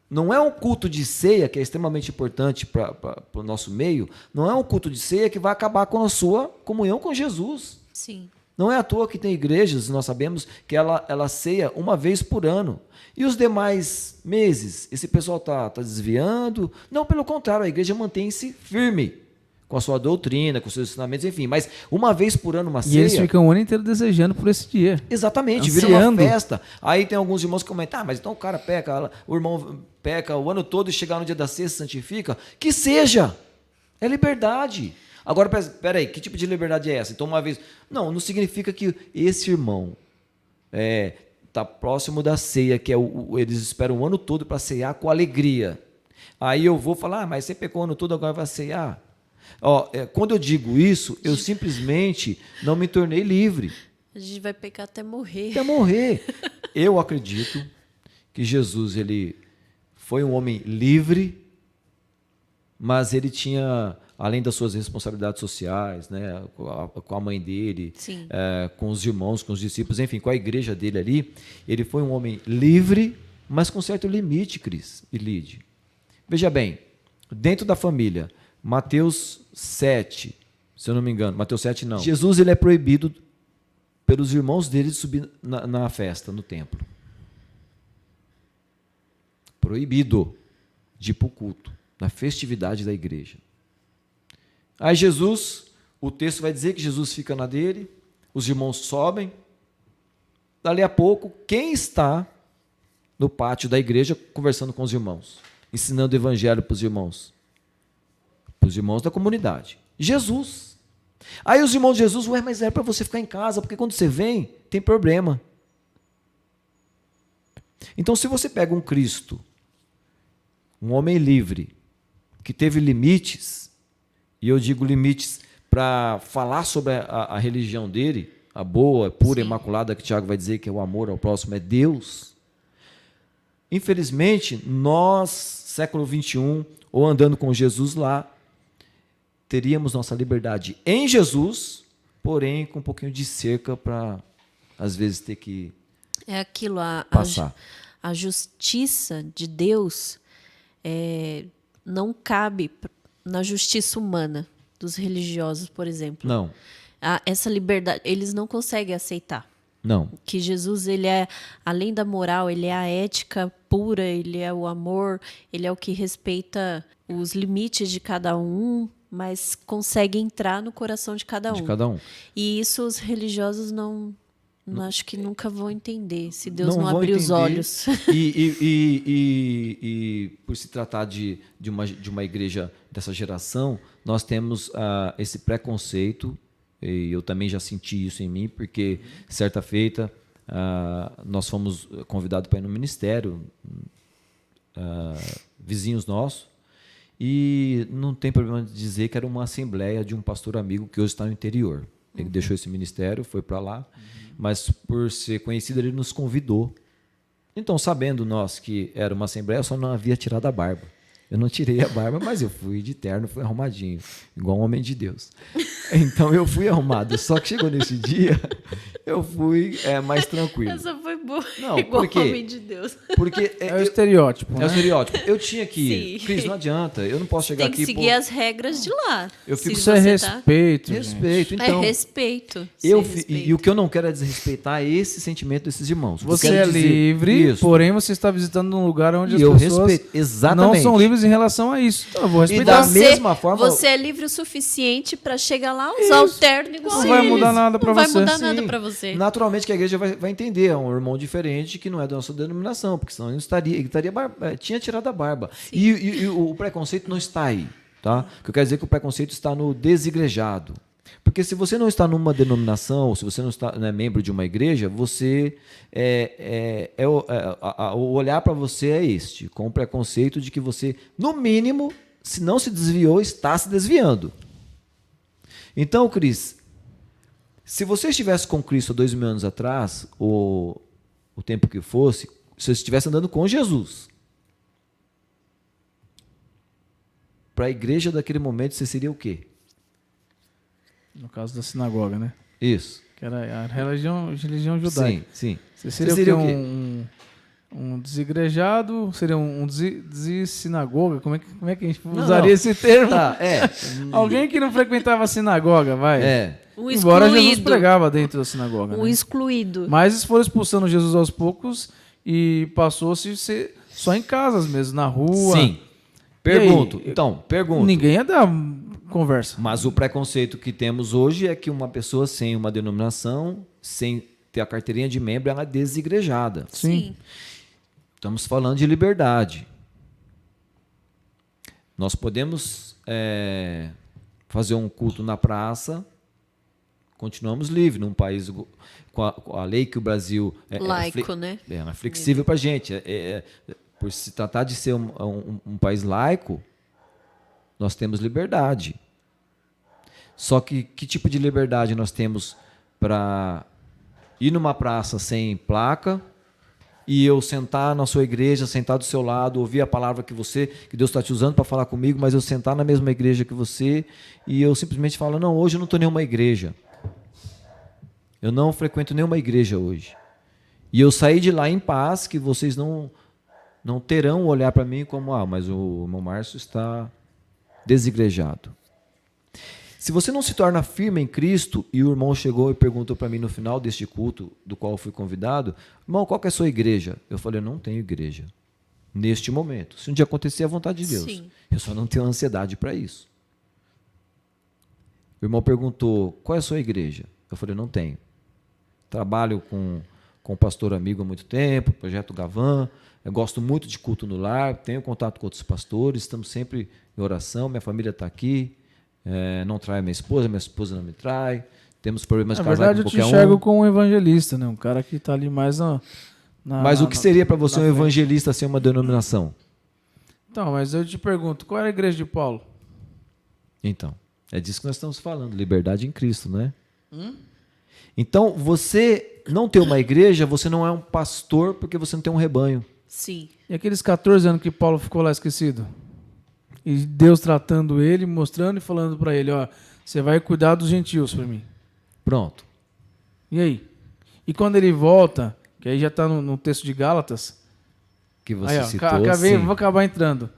não é um culto de ceia, que é extremamente importante para o nosso meio, não é um culto de ceia que vai acabar com a sua comunhão com Jesus.
Sim.
Não é à toa que tem igrejas, nós sabemos, que ela ceia uma vez por ano. E os demais meses, esse pessoal está desviando? Não, pelo contrário, a igreja mantém-se firme com a sua doutrina, com os seus ensinamentos, enfim. Mas uma vez por ano uma ceia...
E eles ficam o ano inteiro desejando por esse dia.
Exatamente, vira uma festa. Aí tem alguns irmãos que comentam, mas então o cara peca, o irmão peca o ano todo e chegar no dia da ceia se santifica. Que seja! É liberdade. Agora, peraí, que tipo de liberdade é essa? Então, uma vez... Não significa que esse irmão está próximo da ceia, que eles esperam o ano todo para ceiar com alegria. Aí eu vou falar, mas você pecou o ano todo, agora vai ceiar? Quando eu digo isso, eu simplesmente não me tornei livre.
A gente vai pecar até morrer.
Até morrer. Eu acredito que Jesus, ele foi um homem livre, mas ele tinha, além das suas responsabilidades sociais, né, com a mãe dele, com os irmãos, com os discípulos, enfim, com a igreja dele ali, ele foi um homem livre, mas com certo limite, Cris e Lide. Veja bem, dentro da família, Mateus 7, se eu não me engano, Mateus 7 não. Jesus, ele é proibido pelos irmãos dele de subir na festa, no templo. Proibido de ir para o culto, na festividade da igreja. Aí Jesus, o texto vai dizer que Jesus fica na dele, os irmãos sobem, dali a pouco, quem está no pátio da igreja conversando com os irmãos, ensinando o evangelho para os irmãos? Para os irmãos da comunidade. Jesus. Aí os irmãos de Jesus, mas é para você ficar em casa, porque quando você vem, tem problema. Então, se você pega um Cristo, um homem livre, que teve limites, e eu digo limites para falar sobre a religião dele, a boa, pura, imaculada, que Tiago vai dizer que é o amor ao próximo, é Deus. Infelizmente, nós, século XXI, ou andando com Jesus lá, teríamos nossa liberdade em Jesus, porém com um pouquinho de cerca para, às vezes, ter que
aquilo,
passar.
A justiça de Deus não cabe na justiça humana dos religiosos, por exemplo.
Não.
Essa liberdade, eles não conseguem aceitar.
Não.
Que Jesus, ele é, além da moral, ele é a ética pura, ele é o amor, ele é o que respeita os limites de cada um, mas consegue entrar no coração de cada um.
De cada um.
E isso os religiosos não acho que nunca vão entender, se Deus não abrir os olhos.
E por se tratar de uma igreja dessa geração, nós temos esse preconceito, e eu também já senti isso em mim, porque certa feita nós fomos convidados para ir no ministério, vizinhos nossos, e não tem problema de dizer que era uma assembleia de um pastor amigo que hoje está no interior. Ele deixou esse ministério, foi para lá, mas por ser conhecido, ele nos convidou. Então, sabendo nós que era uma assembleia, eu só não havia tirado a barba. Eu não tirei a barba, mas eu fui de terno, fui arrumadinho, igual um homem de Deus. Então, eu fui arrumado. Só que chegou nesse dia, eu fui mais tranquilo.
Essa foi boa,
Não,
igual
por quê?
homem de Deus.
Porque
É o estereótipo,
é o
né?
estereótipo. Eu tinha que ir.
Sim.
Cris, não adianta. Eu não posso chegar
Tem que
aqui...
seguir as regras de lá.
Eu fico-
Isso é respeito, gente.
Respeito.
É
Então,
respeito.
eu,
Ser
e
respeito.
o que eu não quero é desrespeitar esse sentimento desses irmãos. O que eu
Você
quero
é
dizer-
livre,
Isso.
porém você está visitando um lugar onde
E
as
eu
pessoas
respeito. Exatamente.
não são livres em relação a isso. Então eu vou
da
respeitar.
mesma forma-
Você é livre o suficiente para chegar lá, usar o terno igual
Não
a
vai
eles.
mudar nada pra
Não vai
você.
mudar
Sim.
nada para você.
Naturalmente que a igreja vai entender, é um irmão diferente que não é da nossa denominação, porque senão ele tinha tirado a barba. E o preconceito não está aí, tá? O que eu quero dizer é que o preconceito está no desigrejado. Porque se você não está numa denominação, ou se você não é membro de uma igreja, você o olhar para você é este, com o preconceito de que você, no mínimo, se não se desviou, está se desviando. Então, Cris, se você estivesse com Cristo há 2000 anos atrás, ou o tempo que fosse, se você estivesse andando com Jesus, para a igreja daquele momento, você seria o quê?
No caso da sinagoga, né?
Isso.
Que era a religião judaica.
Sim.
Você seria,
seria
o
o
quê?
quê?
Um desigrejado? Seria um sinagoga? Como é que a gente
Não,
usaria
não.
esse termo?
Tá,
Alguém que não frequentava a sinagoga, vai.
Um
Embora Jesus
excluído.
pregava dentro da sinagoga.
Um
né?
excluído.
Mas eles foram expulsando Jesus aos poucos e passou-se a ser só em casas mesmo, na rua.
Sim. Pergunto. Então, pergunto.
Ninguém ia dar conversa.
Mas o preconceito que temos hoje é que uma pessoa sem uma denominação, sem ter a carteirinha de membro, ela é desigrejada.
Sim.
Estamos falando de liberdade. Nós podemos fazer um culto na praça, continuamos livres num país com a lei que o Brasil
Laico, né?
É flexível para a gente. Por se tratar de ser um país laico, nós temos liberdade. Só que tipo de liberdade nós temos para ir numa praça sem placa e eu sentar na sua igreja, sentar do seu lado, ouvir a palavra que Deus está te usando para falar comigo, mas eu sentar na mesma igreja que você e eu simplesmente falo, não, hoje eu não estou em nenhuma igreja. Eu não frequento nenhuma igreja hoje. E eu saí de lá em paz, que vocês não terão olhar para mim como, mas o irmão Márcio está desigrejado. Se você não se torna firme em Cristo, e o irmão chegou e perguntou para mim no final deste culto, do qual eu fui convidado, irmão, qual que é a sua igreja? Eu falei, eu não tenho igreja, neste momento. Se um dia acontecer, é a vontade de Deus.
Sim.
Eu só não tenho ansiedade para isso. O irmão perguntou, qual é a sua igreja? Eu falei, não tenho. Trabalho com um pastor amigo há muito tempo, Projeto Gavan, eu gosto muito de culto no lar, tenho contato com outros pastores, estamos sempre em oração, minha família está aqui, não trai minha esposa não me trai, temos problemas de
Na
casar
verdade,
com
eu te
qualquer
enxergo
um.
como um evangelista, né? Um cara que está ali mais
Mas o que seria para você
na
um
frente.
evangelista sem uma denominação?
Então, mas eu te pergunto, qual era a igreja de Paulo?
Então, é disso que nós estamos falando, liberdade em Cristo, né? Então, você não ter uma igreja, você não é um pastor porque você não tem um rebanho.
Sim.
E aqueles 14 anos que Paulo ficou lá esquecido? E Deus tratando ele, mostrando e falando para ele, ó, você vai cuidar dos gentios para mim.
Pronto.
E aí? E quando ele volta, que aí já está no texto de Gálatas,
Que você
aí, ó,
citou,
acabei,
sim.
vou acabar entrando.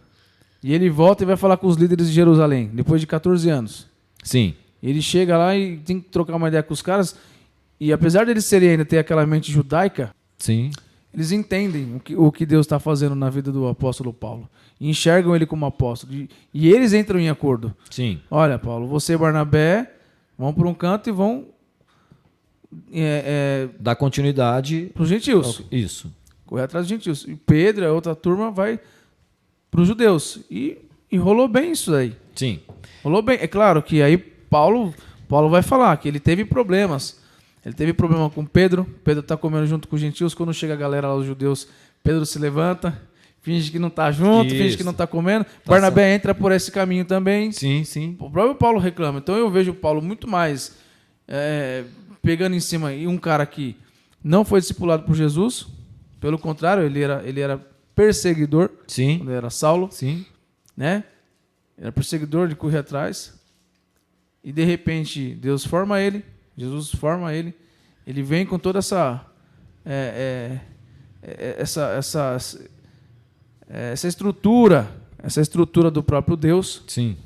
E ele volta e vai falar com os líderes de Jerusalém, depois de 14 anos.
Sim.
Ele chega lá e tem que trocar uma ideia com os caras, e apesar deles serem ainda ter aquela mente judaica,
Sim.
eles entendem o que Deus está fazendo na vida do apóstolo Paulo. E enxergam ele como apóstolo. E eles entram em acordo.
Sim.
Olha, Paulo, você e Barnabé vão para um canto e vão
Dá continuidade.
para os gentios.
Isso.
Correr atrás dos gentios. E Pedro, a outra turma, vai para os judeus. E rolou bem isso aí.
Sim.
Rolou bem. É claro que aí Paulo vai falar que ele teve problemas. Ele teve problema com Pedro. Pedro está comendo junto com os gentios. Quando chega a galera lá, os judeus, Pedro se levanta, finge que não está junto,
Isso.
finge que não está comendo. Barnabé entra por esse caminho também.
Sim, sim.
O próprio Paulo reclama. Então eu vejo o Paulo muito mais pegando em cima. E um cara que não foi discipulado por Jesus. Pelo contrário, ele era perseguidor.
Sim.
Quando era Saulo.
Sim.
Né? Era perseguidor de correr atrás. E de repente Deus forma ele. Jesus forma ele. Ele vem com toda essa estrutura do próprio Deus.
Sim.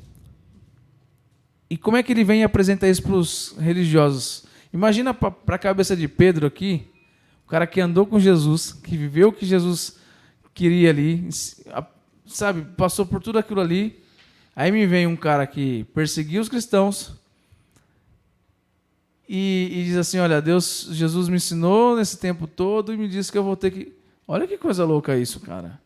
E como é que ele vem e apresenta isso para os religiosos? Imagina para a cabeça de Pedro aqui, o cara que andou com Jesus, que viveu o que Jesus queria ali, sabe, passou por tudo aquilo ali. Aí me vem um cara que perseguiu os cristãos e diz assim, olha, Jesus me ensinou nesse tempo todo e me disse que eu vou ter que... Olha que coisa louca isso, cara.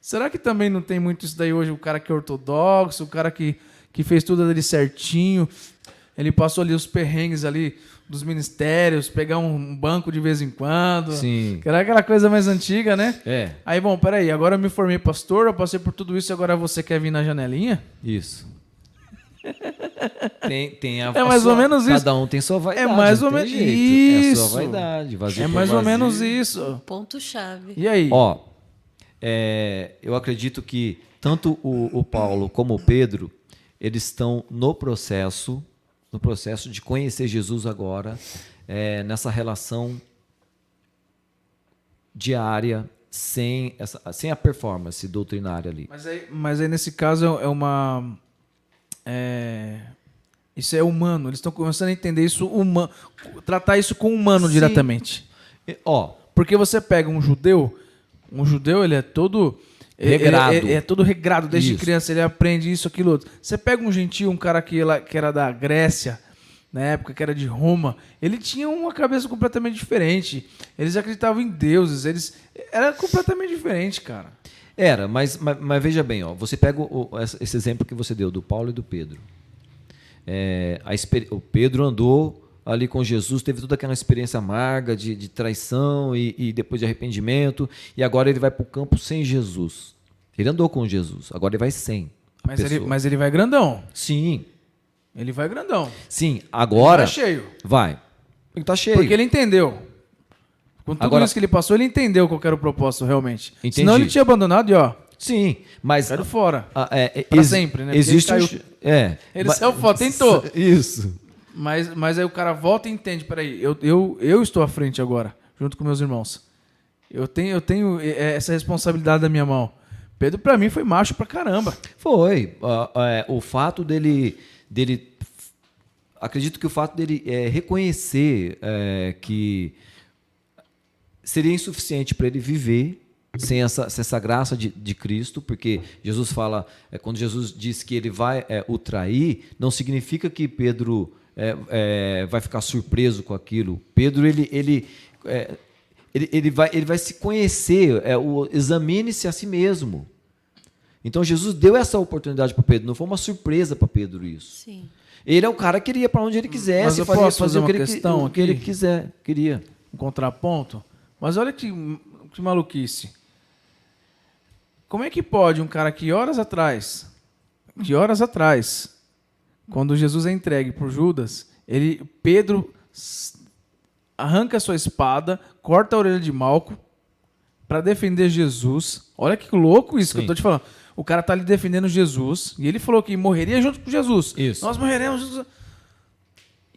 Será que também não tem muito isso daí hoje? O cara que é ortodoxo, o cara que fez tudo ali certinho, ele passou ali os perrengues ali dos ministérios, pegar um banco de vez em quando.
Sim.
Que era aquela coisa mais antiga, né?
É.
Aí, bom, peraí, agora eu me formei pastor, eu passei por tudo isso e agora você quer vir na janelinha?
Isso. Tem
É mais ou menos isso.
Cada um tem sua vaidade.
É mais
não
ou
tem
menos
jeito. É
isso.
a sua vaidade. Vazio
É
por
mais ou
vazio.
menos isso.
Ponto-chave.
E aí?
Ó, eu acredito que tanto o Paulo como o Pedro, eles estão no processo de conhecer Jesus agora, nessa relação diária, sem a performance doutrinária ali.
Mas aí nesse caso isso é humano. Eles estão começando a entender isso humano, tratar isso com o humano
Sim.
diretamente.
Ó,
Porque você pega um judeu ele é todo
regrado.
É todo regrado desde
Isso.
criança, ele aprende isso, aquilo, outro. Você pega um gentil, um cara que era da Grécia, na época que era de Roma, ele tinha uma cabeça completamente diferente. Eles acreditavam em deuses, era completamente diferente, cara.
Era, mas veja bem, ó, você pega esse exemplo que você deu do Paulo e do Pedro. O Pedro andou ali com Jesus, teve toda aquela experiência amarga de traição e depois de arrependimento, e agora ele vai para o campo sem Jesus. Ele andou com Jesus, agora ele vai sem a pessoa.
Mas ele vai grandão.
Sim,
Ele vai grandão.
sim, agora...
Ele vai cheio.
Vai. Ele tá cheio.
Porque ele entendeu. Com tudo
Agora-
isso que ele passou, ele entendeu qual que era o propósito realmente.
Entendi.
Senão ele tinha abandonado e ó,
Sim, mas...
caiu fora.
Pra
sempre, né? Porque
Existe
ele
um...
caiu. Ele
mas-
saiu fora, tentou.
Isso.
Mas aí o cara volta e entende, peraí, eu estou à frente agora, junto com meus irmãos. Eu tenho essa responsabilidade na minha mão. Pedro, pra mim, foi macho pra caramba.
Foi. O fato dele... Acredito que o fato dele reconhecer que seria insuficiente para ele viver sem essa graça de Cristo, porque Jesus fala, quando Jesus diz que ele vai o trair, não significa que Pedro vai ficar surpreso com aquilo. Pedro ele vai se conhecer, examine-se a si mesmo. Então Jesus deu essa oportunidade para Pedro, não foi uma surpresa para Pedro isso.
Sim.
Ele é o cara que queria para onde ele quisesse,
Mas eu posso fazer
o
uma
que
questão
o que ele
aqui?
queria.
Um contraponto. Mas olha que maluquice. Como é que pode um cara que horas atrás, quando Jesus é entregue por Judas, Pedro arranca sua espada, corta a orelha de Malco para defender Jesus. Olha que louco isso que eu tô te falando. O cara tá ali defendendo Jesus e ele falou que morreria junto com Jesus.
Isso.
Nós morreremos juntos.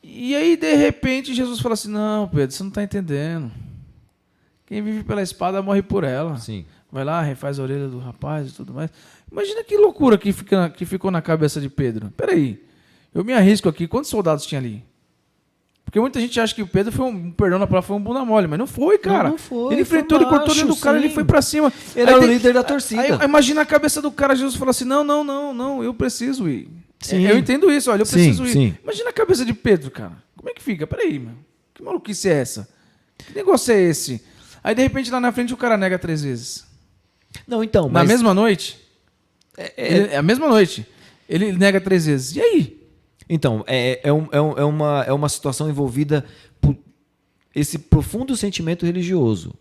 E aí, de repente, Jesus fala assim, não, Pedro, você não tá entendendo. Quem vive pela espada morre por ela.
Sim.
Vai lá, refaz a orelha do rapaz e tudo mais. Imagina que loucura que ficou na cabeça de Pedro. Peraí, eu me arrisco aqui. Quantos soldados tinha ali? Porque muita gente acha que o Pedro perdão na palavra, foi um bunda mole, mas não foi, cara.
Não foi,
Ele enfrentou,
foi
ele cortou o dedo do cara,
sim.
ele foi pra cima.
Ele era o
tem-
líder da torcida.
Aí, imagina a cabeça do cara, Jesus fala assim, não, eu preciso ir.
Sim.
Eu entendo isso, olha, eu
Sim,
preciso ir.
sim.
Imagina a cabeça de Pedro, cara. Como é que fica? Peraí, meu. Que maluquice é essa? Que negócio é esse? Aí, de repente, lá na frente, o cara nega 3 vezes.
Não, então,
Na
mas
mesma noite? A mesma noite. Ele nega 3 vezes. E aí?
então é uma situação envolvida por esse profundo sentimento religioso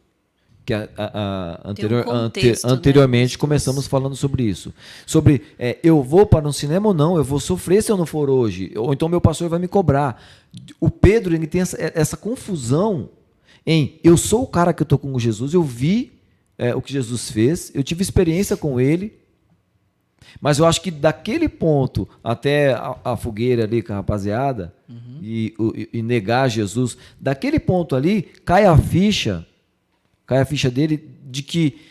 que
contexto,
anteriormente
né?
começamos falando sobre isso, sobre eu vou para um cinema ou não, eu vou sofrer se eu não for hoje, ou então meu pastor vai me cobrar. O Pedro ele tem essa confusão em eu sou o cara que eu estou com Jesus, eu vi o que Jesus fez, eu tive experiência com ele, Mas eu acho que daquele ponto até a fogueira ali com a rapaziada e negar Jesus, daquele ponto ali cai a ficha dele de que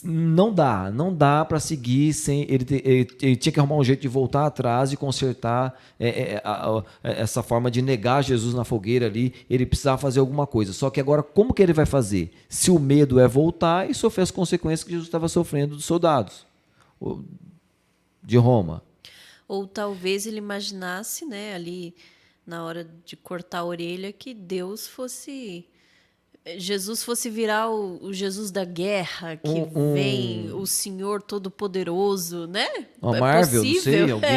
não dá para seguir sem ele tinha que arrumar um jeito de voltar atrás e consertar essa forma de negar Jesus na fogueira ali. Ele precisava fazer alguma coisa. Só que agora como que ele vai fazer? Se o medo é voltar e sofrer as consequências que Jesus estava sofrendo dos soldados de Roma.
Ou talvez ele imaginasse, né, ali na hora de cortar a orelha, que Jesus fosse virar o Jesus da guerra, que vem o Senhor Todo-Poderoso, né?
Uma Marvel, não sei, alguém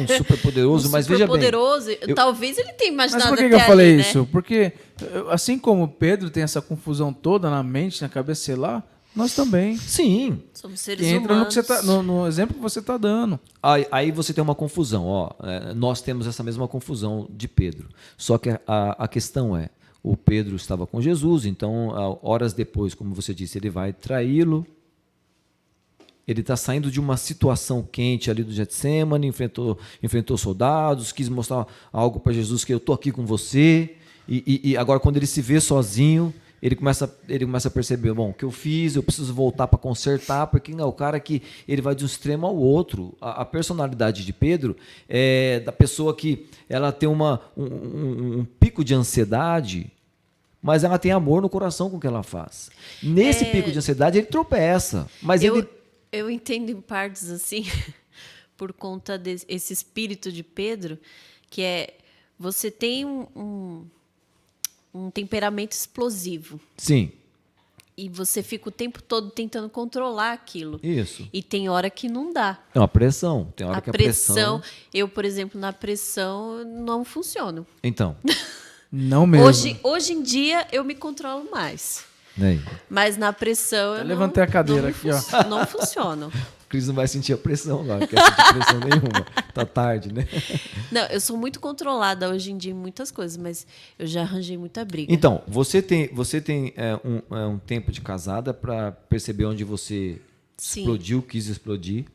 não super poderoso, mas veja bem.
Poderoso. Talvez ele tenha imaginado.
Mas por que eu falei isso? Porque assim como Pedro tem essa confusão toda na mente, na cabeça, sei lá, nós também.
Sim.
Somos seres
entra
humanos.
No exemplo que você está dando.
Aí você tem uma confusão. Nós temos essa mesma confusão de Pedro. Só que a questão é, o Pedro estava com Jesus, então, horas depois, como você disse, ele vai traí-lo. Ele está saindo de uma situação quente ali do Getsemane, enfrentou soldados, quis mostrar algo para Jesus, que eu estou aqui com você. E agora, quando ele se vê sozinho, ele começa a perceber, bom, o que eu fiz, eu preciso voltar para consertar, porque não, o cara que ele vai de um extremo ao outro. A personalidade de Pedro é da pessoa que ela tem um pico de ansiedade, mas ela tem amor no coração com o que ela faz. Nesse pico de ansiedade, ele tropeça. Mas
eu entendo em partes assim, por conta desse espírito de Pedro, que é, você tem um temperamento explosivo.
Sim.
E você fica o tempo todo tentando controlar aquilo.
Isso.
E tem hora que não dá.
É uma pressão. Tem hora
A
que a
pressão... Eu, por exemplo, na pressão, não funciono.
Então.
Não mesmo.
Hoje em dia, eu me controlo mais.
Aí.
Mas na pressão, eu
levantei a cadeira aqui, ó.
Não funciono.
O Cris não vai sentir a pressão lá, não quer sentir pressão nenhuma. Tá tarde, né?
Não, eu sou muito controlada hoje em dia em muitas coisas, mas eu já arranjei muita briga.
Então, você tem um tempo de casada para perceber onde você explodiu, quis explodir,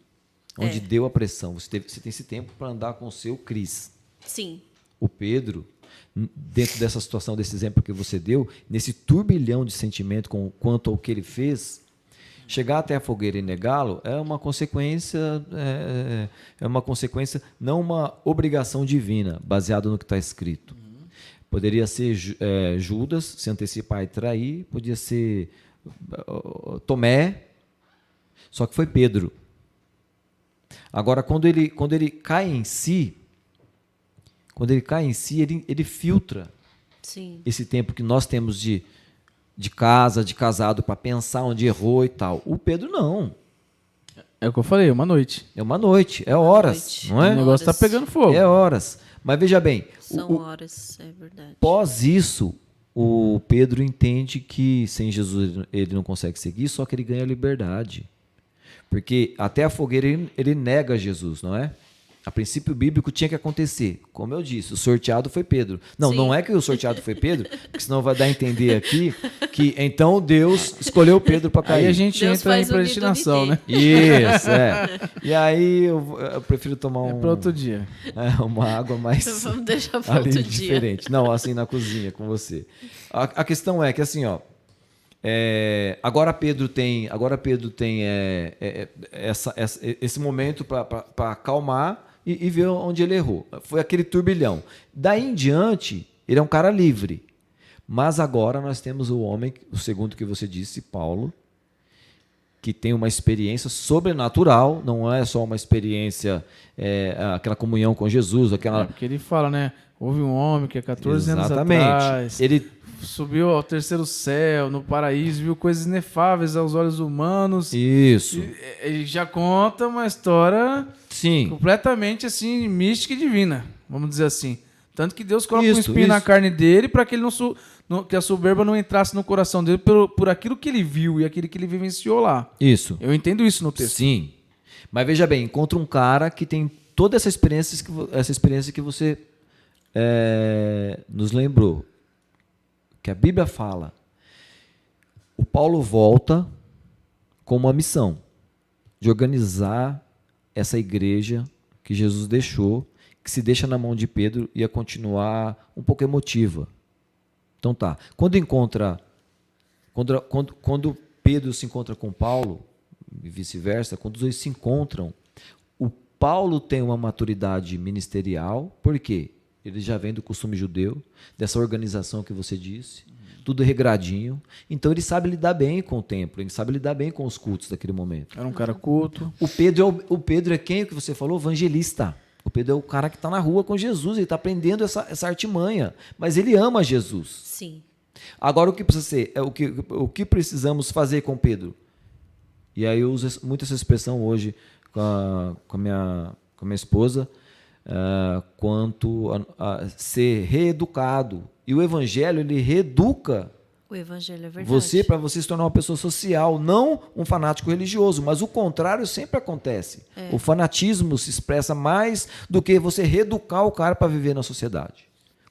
onde deu a pressão. Você tem esse tempo para andar com o seu Cris.
Sim.
O Pedro, dentro dessa situação, desse exemplo que você deu, nesse turbilhão de sentimento quanto ao que ele fez, chegar até a fogueira e negá-lo é uma consequência, não uma obrigação divina, baseado no que está escrito. Poderia ser Judas, se antecipar e trair, podia ser Tomé, só que foi Pedro. Agora, quando ele cai em si, ele filtra esse tempo que nós temos de casado, para pensar onde errou e tal. O Pedro não.
É o que eu falei, uma noite.
É uma noite, é horas, não é?
O negócio está pegando fogo.
É horas. Mas veja bem.
São horas, é verdade.
Pós isso, o Pedro entende que sem Jesus ele não consegue seguir, só que ele ganha liberdade. Porque até a fogueira ele nega Jesus, não é? A princípio bíblico tinha que acontecer. Como eu disse, o sorteado foi Pedro. Não é que o sorteado foi Pedro, porque senão vai dar a entender aqui que então Deus escolheu Pedro para cair.
Aí a gente entra em predestinação, né?
Isso, E aí eu prefiro tomar
para outro dia.
Uma água mais
Vamos deixar para outro dia.
Diferente. Não, assim na cozinha com você. A questão é que assim, agora Pedro tem esse momento para acalmar e ver onde ele errou. Foi aquele turbilhão. Daí em diante, ele é um cara livre. Mas agora nós temos o homem, o segundo que você disse, Paulo, que tem uma experiência sobrenatural, não é só uma experiência, aquela comunhão com Jesus,
porque ele fala, né? Houve um homem que há 14
Exatamente.
anos atrás...
Ele
subiu ao terceiro céu, no paraíso, viu coisas inefáveis aos olhos humanos.
Isso.
Ele já conta uma história
Sim.
completamente assim, mística e divina, vamos dizer assim. Tanto que Deus coloca um espinho na carne dele para que ele que a soberba não entrasse no coração dele por aquilo que ele viu e aquilo que ele vivenciou lá.
Isso.
Eu entendo isso no texto.
Sim. Mas veja bem, encontra um cara que tem toda essa experiência que você nos lembrou. Que a Bíblia fala. O Paulo volta com uma missão de organizar essa igreja que Jesus deixou, que se deixa na mão de Pedro, ia continuar um pouco emotiva. Então tá. Quando Pedro se encontra com Paulo, e vice-versa, quando os dois se encontram, o Paulo tem uma maturidade ministerial, por quê? Ele já vem do costume judeu, dessa organização que você disse, tudo regradinho. Então ele sabe lidar bem com o templo, ele sabe lidar bem com os cultos daquele momento.
Era um cara culto.
O Pedro é quem, o que você falou? Evangelista. O Pedro é o cara que está na rua com Jesus, ele está aprendendo essa artimanha, mas ele ama Jesus.
Sim.
Agora o que precisa ser, o que precisamos fazer com Pedro? E aí eu uso muito essa expressão hoje com a minha esposa, quanto a ser reeducado. E o evangelho, ele reeduca
O evangelho é verdade.
você para você se tornar uma pessoa social, não um fanático religioso, mas o contrário sempre acontece. O fanatismo se expressa mais do que você reeducar o cara para viver na sociedade,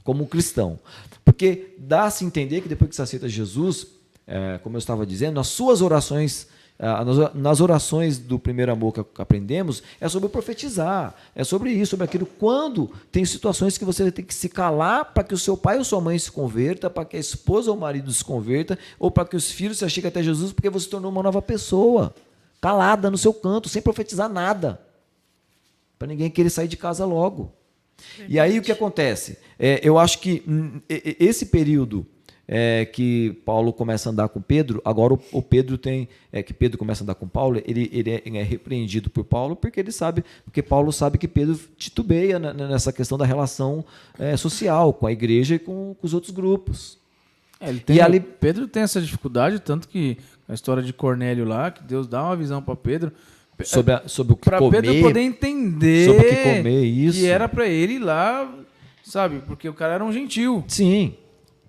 como um cristão. Porque dá-se entender que depois que você aceita Jesus, como eu estava dizendo, nas suas orações, nas orações do primeiro amor que aprendemos, é sobre profetizar, é sobre isso, sobre aquilo. Quando tem situações que você tem que se calar para que o seu pai ou sua mãe se converta, para que a esposa ou o marido se converta, ou para que os filhos se acheguem até Jesus, porque você se tornou uma nova pessoa, calada no seu canto, sem profetizar nada, para ninguém querer sair de casa logo. Verdade. E aí o que acontece? Eu acho que esse período que Paulo começa a andar com Pedro, agora o Pedro que Pedro começa a andar com Paulo, ele é repreendido por Paulo, porque Paulo sabe que Pedro titubeia nessa questão da relação social com a igreja e com os outros grupos.
Pedro tem essa dificuldade, tanto que a história de Cornélio lá, que Deus dá uma visão para Pedro,
sobre o que comer,
para Pedro poder entender
sobre o que comer, isso.
Que era para ele ir lá, sabe, porque o cara era um gentil.
Sim.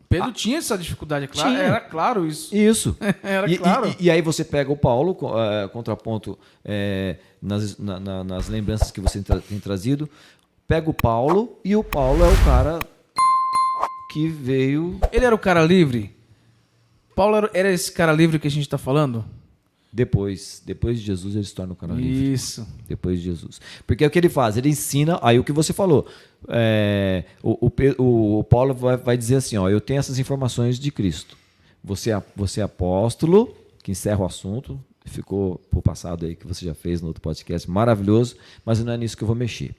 Pedro tinha essa dificuldade, claro, era claro isso.
Isso.
Era claro.
E aí você pega o Paulo, contraponto nas lembranças que você tem trazido, pega o Paulo, e o Paulo é o cara que veio...
Ele era o cara livre? Paulo era esse cara livre que a gente está falando?
Depois de Jesus, ele se torna um cara livre.
Isso.
Depois de Jesus. Porque é o que ele faz? Ele ensina, aí o que você falou, o Paulo vai dizer assim, eu tenho essas informações de Cristo. Você é apóstolo, que encerra o assunto, ficou por passado aí que você já fez no outro podcast, maravilhoso, mas não é nisso que eu vou mexer.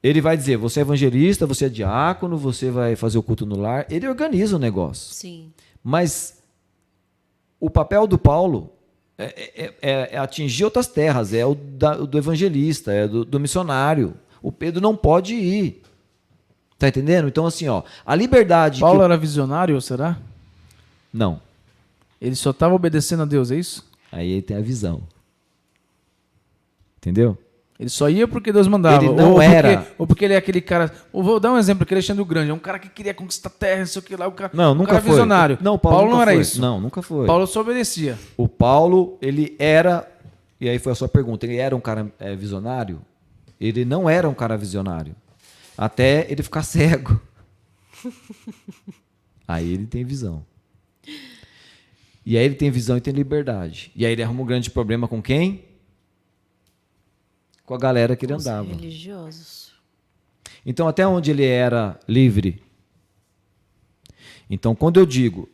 Ele vai dizer, você é evangelista, você é diácono, você vai fazer o culto no lar, ele organiza o negócio.
Sim.
Mas o papel do Paulo é atingir outras terras, é o do evangelista, é do missionário. O Pedro não pode ir. Tá entendendo? Então, assim, a liberdade...
Paulo era visionário, será?
Não.
Ele só estava obedecendo a Deus, é isso?
Aí ele tem a visão. Entendeu?
Ele só ia porque Deus mandava.
Ele não era.
Ou porque ele é aquele cara... Vou dar um exemplo, aquele Alexandre o Grande. É um cara que queria conquistar terra, não sei o que lá.
Não, nunca
cara
foi.
Visionário.
Não,
Paulo não era
foi.
isso.
Não, nunca foi.
Paulo só obedecia.
O Paulo, ele era... E aí foi a sua pergunta. Ele era um cara visionário? Ele não era um cara visionário. Até ele ficar cego. Aí ele tem visão. E aí ele tem visão e tem liberdade. E aí ele arruma um grande problema com quem? Com a galera que ele andava.
Os religiosos.
Então, até onde ele era livre? Então, quando eu digo,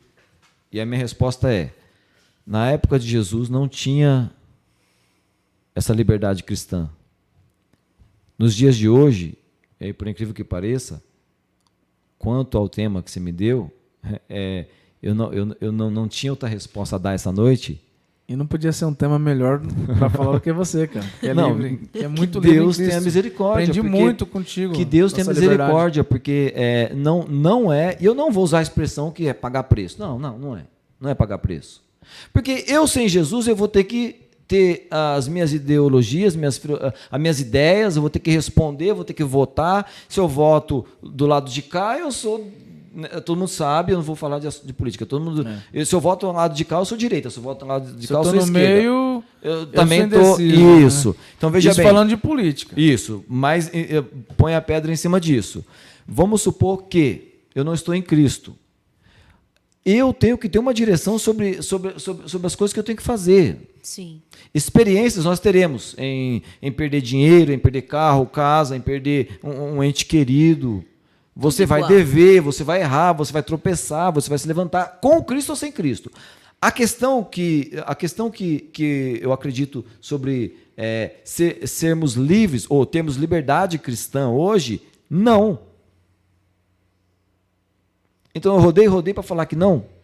e a minha resposta é, na época de Jesus não tinha essa liberdade cristã. Nos dias de hoje, por incrível que pareça, quanto ao tema que você me deu, eu não tinha outra resposta a dar essa noite.
E não podia ser um tema melhor para falar do que você, cara. Que é
não,
livre, que é muito
que
livre.
Deus tenha misericórdia.
Aprendi muito contigo.
Que Deus tenha misericórdia, porque não é... E eu não vou usar a expressão que é pagar preço. Não é. Não é pagar preço. Porque eu, sem Jesus, eu vou ter que ter as minhas ideologias, as minhas ideias, eu vou ter que responder, eu vou ter que votar. Se eu voto do lado de cá, eu sou... Todo mundo sabe, eu não vou falar de política. Todo mundo, se eu voto do lado de cá, eu sou direita. Se eu voto do lado de cá, eu sou esquerda.
Meio,
eu também estou... Isso. Né? Então, veja
isso
bem.
Falando de política.
Isso. Mas põe a pedra em cima disso. Vamos supor que eu não estou em Cristo. Eu tenho que ter uma direção sobre as coisas que eu tenho que fazer.
Sim.
Experiências nós teremos em perder dinheiro, em perder carro, casa, em perder um ente querido. Você
Tudo
vai
igual.
dever, você vai errar, você vai tropeçar, você vai se levantar com Cristo ou sem Cristo. A questão que eu acredito sobre sermos livres ou termos liberdade cristã hoje, não. Então eu rodei para falar que não.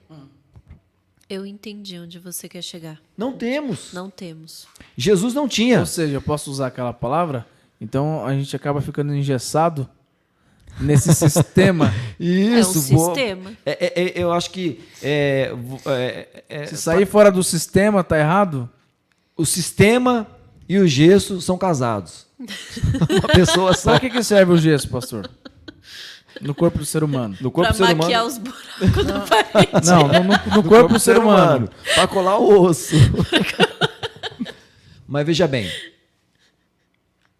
Eu entendi onde você quer chegar.
Não temos.
Não temos.
Jesus não tinha.
Ou seja, eu posso usar aquela palavra? Então a gente acaba ficando engessado nesse sistema.
Isso,
É um sistema.
Eu acho que
Se sair fora do sistema, tá errado?
o sistema e o gesso são casados. Uma pessoa só.
Para que serve o gesso, pastor? No corpo do ser humano.
No corpo
Pra
do ser
maquiar
humano.
os buracos do parede.
Não, no corpo do ser humano.
Para colar o osso. Mas veja bem.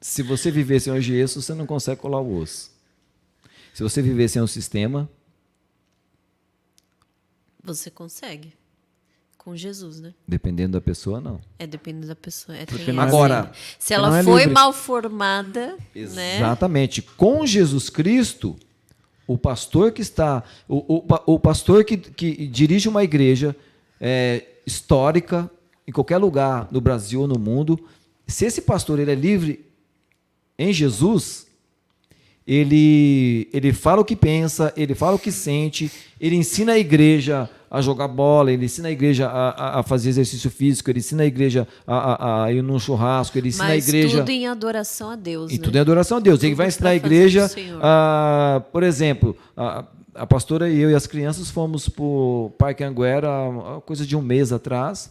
Se você viver sem o gesso, você não consegue colar o osso. Se você viver sem o sistema,
Você consegue. Com Jesus, né?
dependendo da pessoa, não.
É dependendo da pessoa.
Porque
Tem
não é
essa-
Agora,
se
não
ela
é
foi
livre.
mal formada, né?
exatamente. Com Jesus Cristo, o pastor que está, o pastor que dirige uma igreja histórica em qualquer lugar no Brasil ou no mundo, se esse pastor ele é livre em Jesus, ele fala o que pensa, ele fala o que sente, ele ensina a igreja a jogar bola, ele ensina a igreja a fazer exercício físico, ele ensina a igreja a ir num churrasco, ele ensina a
Mas
igreja...
tudo em adoração a Deus,
E
né?
tudo é adoração a Deus. Ele
Tudo
vai ensinar a
pra fazer
igreja,
pro Senhor.
por exemplo, a pastora e eu e as crianças fomos para o Parque Anguera há coisa de um mês atrás,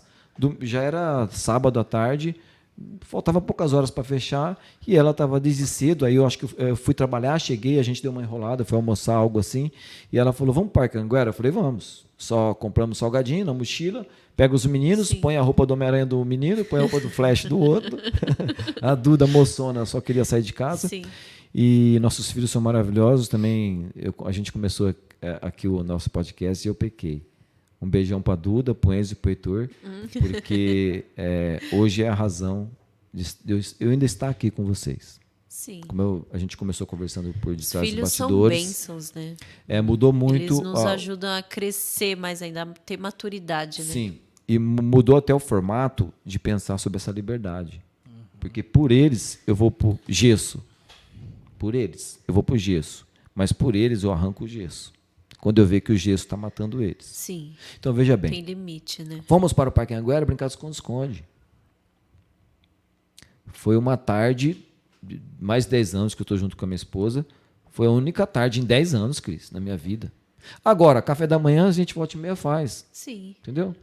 já era sábado à tarde, faltava poucas horas para fechar, e ela estava desde cedo, aí eu acho que eu fui trabalhar, cheguei, a gente deu uma enrolada, foi almoçar, algo assim, e ela falou, vamos para o Parque Anguera? Eu falei, vamos. Só compramos salgadinho na mochila, pega os meninos,
Sim.
põe a roupa do Homem-Aranha do menino, põe a roupa do Flash do outro. A Duda, moçona, só queria sair de casa.
Sim.
E nossos filhos são maravilhosos também. A gente começou aqui o nosso podcast e eu pequei. Um beijão para a Duda, para o Enzo e para o Heitor, porque hoje é a razão de eu ainda estar aqui com vocês.
Sim.
Como a gente começou conversando por
Os
detrás dos
filhos são
bastidores.
bênçãos, né?
Mudou muito.
Eles nos
ó,
ajudam a crescer mais ainda, a ter maturidade, né?
Sim. E mudou até o formato de pensar sobre essa liberdade. Porque por eles eu vou pro gesso. Por eles eu vou pro gesso. Mas por eles eu arranco o gesso. Quando eu ver que o gesso está matando eles.
Sim.
Então veja bem.
Tem limite, né?
Fomos para o Parque Anguera brincar de esconde-esconde. Foi uma tarde, de mais de 10 anos que eu estou junto com a minha esposa. Foi a única tarde em 10 anos, Cris, na minha vida. Agora, café da manhã a gente volta e meia faz.
Sim.
Entendeu?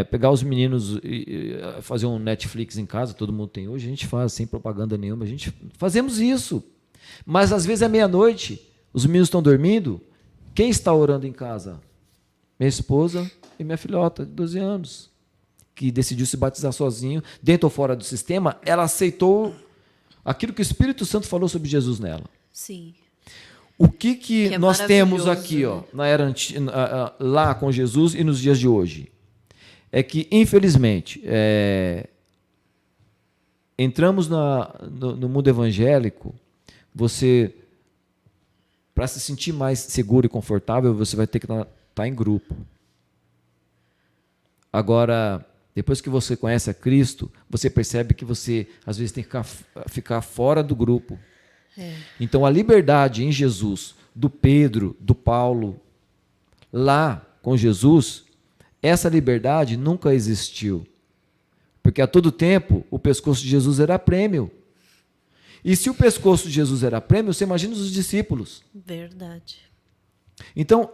Pegar os meninos e fazer um Netflix em casa, todo mundo tem hoje, a gente faz sem propaganda nenhuma, fazemos isso. Mas às vezes é meia-noite, os meninos estão dormindo, quem está orando em casa? Minha esposa e minha filhota de 12 anos, que decidiu se batizar sozinho, dentro ou fora do sistema, ela aceitou aquilo que o Espírito Santo falou sobre Jesus nela.
Sim.
O que
Que é
nós temos
maravilhoso,
aqui, ó,
né?
na era lá com Jesus e nos dias de hoje? É que, infelizmente, entramos no mundo evangélico, você, para se sentir mais seguro e confortável, você vai ter que estar em grupo. Agora, depois que você conhece a Cristo, você percebe que você, às vezes, tem que ficar fora do grupo. Então, a liberdade em Jesus, do Pedro, do Paulo, lá com Jesus, essa liberdade nunca existiu. Porque a todo tempo o pescoço de Jesus era prêmio. E se o pescoço de Jesus era prêmio, você imagina os discípulos.
Verdade.
Então,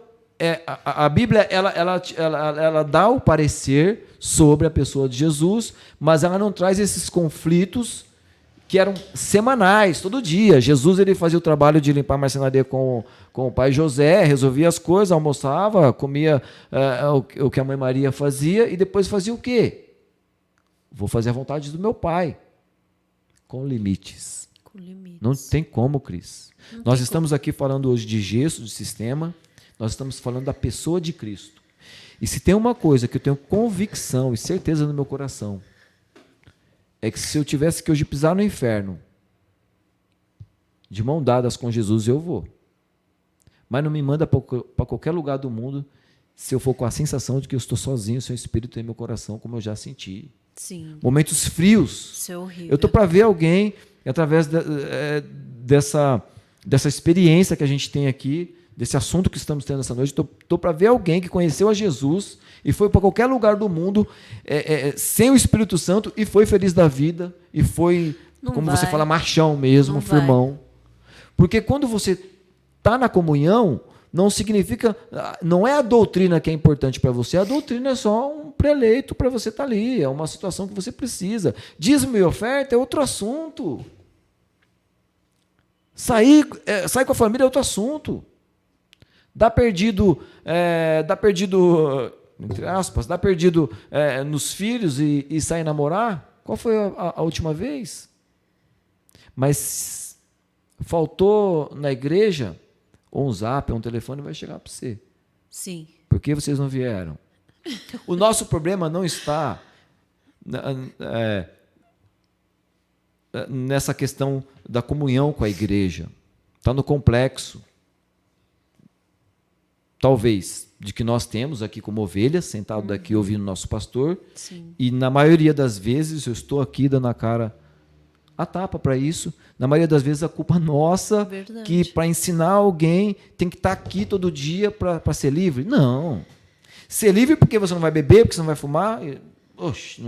a Bíblia ela dá o parecer sobre a pessoa de Jesus, mas ela não traz esses conflitos que eram semanais, todo dia. Jesus ele fazia o trabalho de limpar a marcenaria com o pai José, resolvia as coisas, almoçava, comia o que a mãe Maria fazia e depois fazia o quê? Vou fazer a vontade do meu pai, com limites.
Com limites.
Não tem como, Cris. Nós estamos aqui falando hoje de gesso, de sistema, nós estamos falando da pessoa de Cristo. E se tem uma coisa que eu tenho convicção e certeza no meu coração, é que se eu tivesse que hoje pisar no inferno, de mão dadas com Jesus, eu vou. Mas não me manda para qualquer lugar do mundo se eu for com a sensação de que eu estou sozinho, sem o Espírito em meu coração, como eu já senti.
Sim.
Momentos frios.
Isso é horrível.
Eu estou para ver alguém, através dessa experiência que a gente tem aqui, desse assunto que estamos tendo essa noite, estou para ver alguém que conheceu a Jesus e foi para qualquer lugar do mundo sem o Espírito Santo e foi feliz da vida e foi,
Não
como
vai.
você fala, machão mesmo,
Não vai.
firmão. Porque quando você está na comunhão, não significa, não é a doutrina que é importante para você, a doutrina é só um preleito para você estar ali, é uma situação que você precisa. Dízimo e oferta é outro assunto. Sair com a família é outro assunto. Dá perdido, entre aspas, dá perdido nos filhos e sair namorar? Qual foi a última vez? Mas faltou na igreja, ou um zap, ou um telefone vai chegar para você.
Sim.
Por que vocês não vieram? O nosso problema não está nessa questão da comunhão com a igreja. Está no complexo, talvez, de que nós temos aqui como ovelhas, sentado daqui ouvindo nosso pastor.
Sim.
E na maioria das vezes eu estou aqui dando a cara a tapa para isso. Na maioria das vezes a culpa nossa,
Verdade.
que para ensinar alguém tem que estar aqui todo dia para ser livre. Não. Ser livre porque você não vai beber, porque você não vai fumar. Oxe,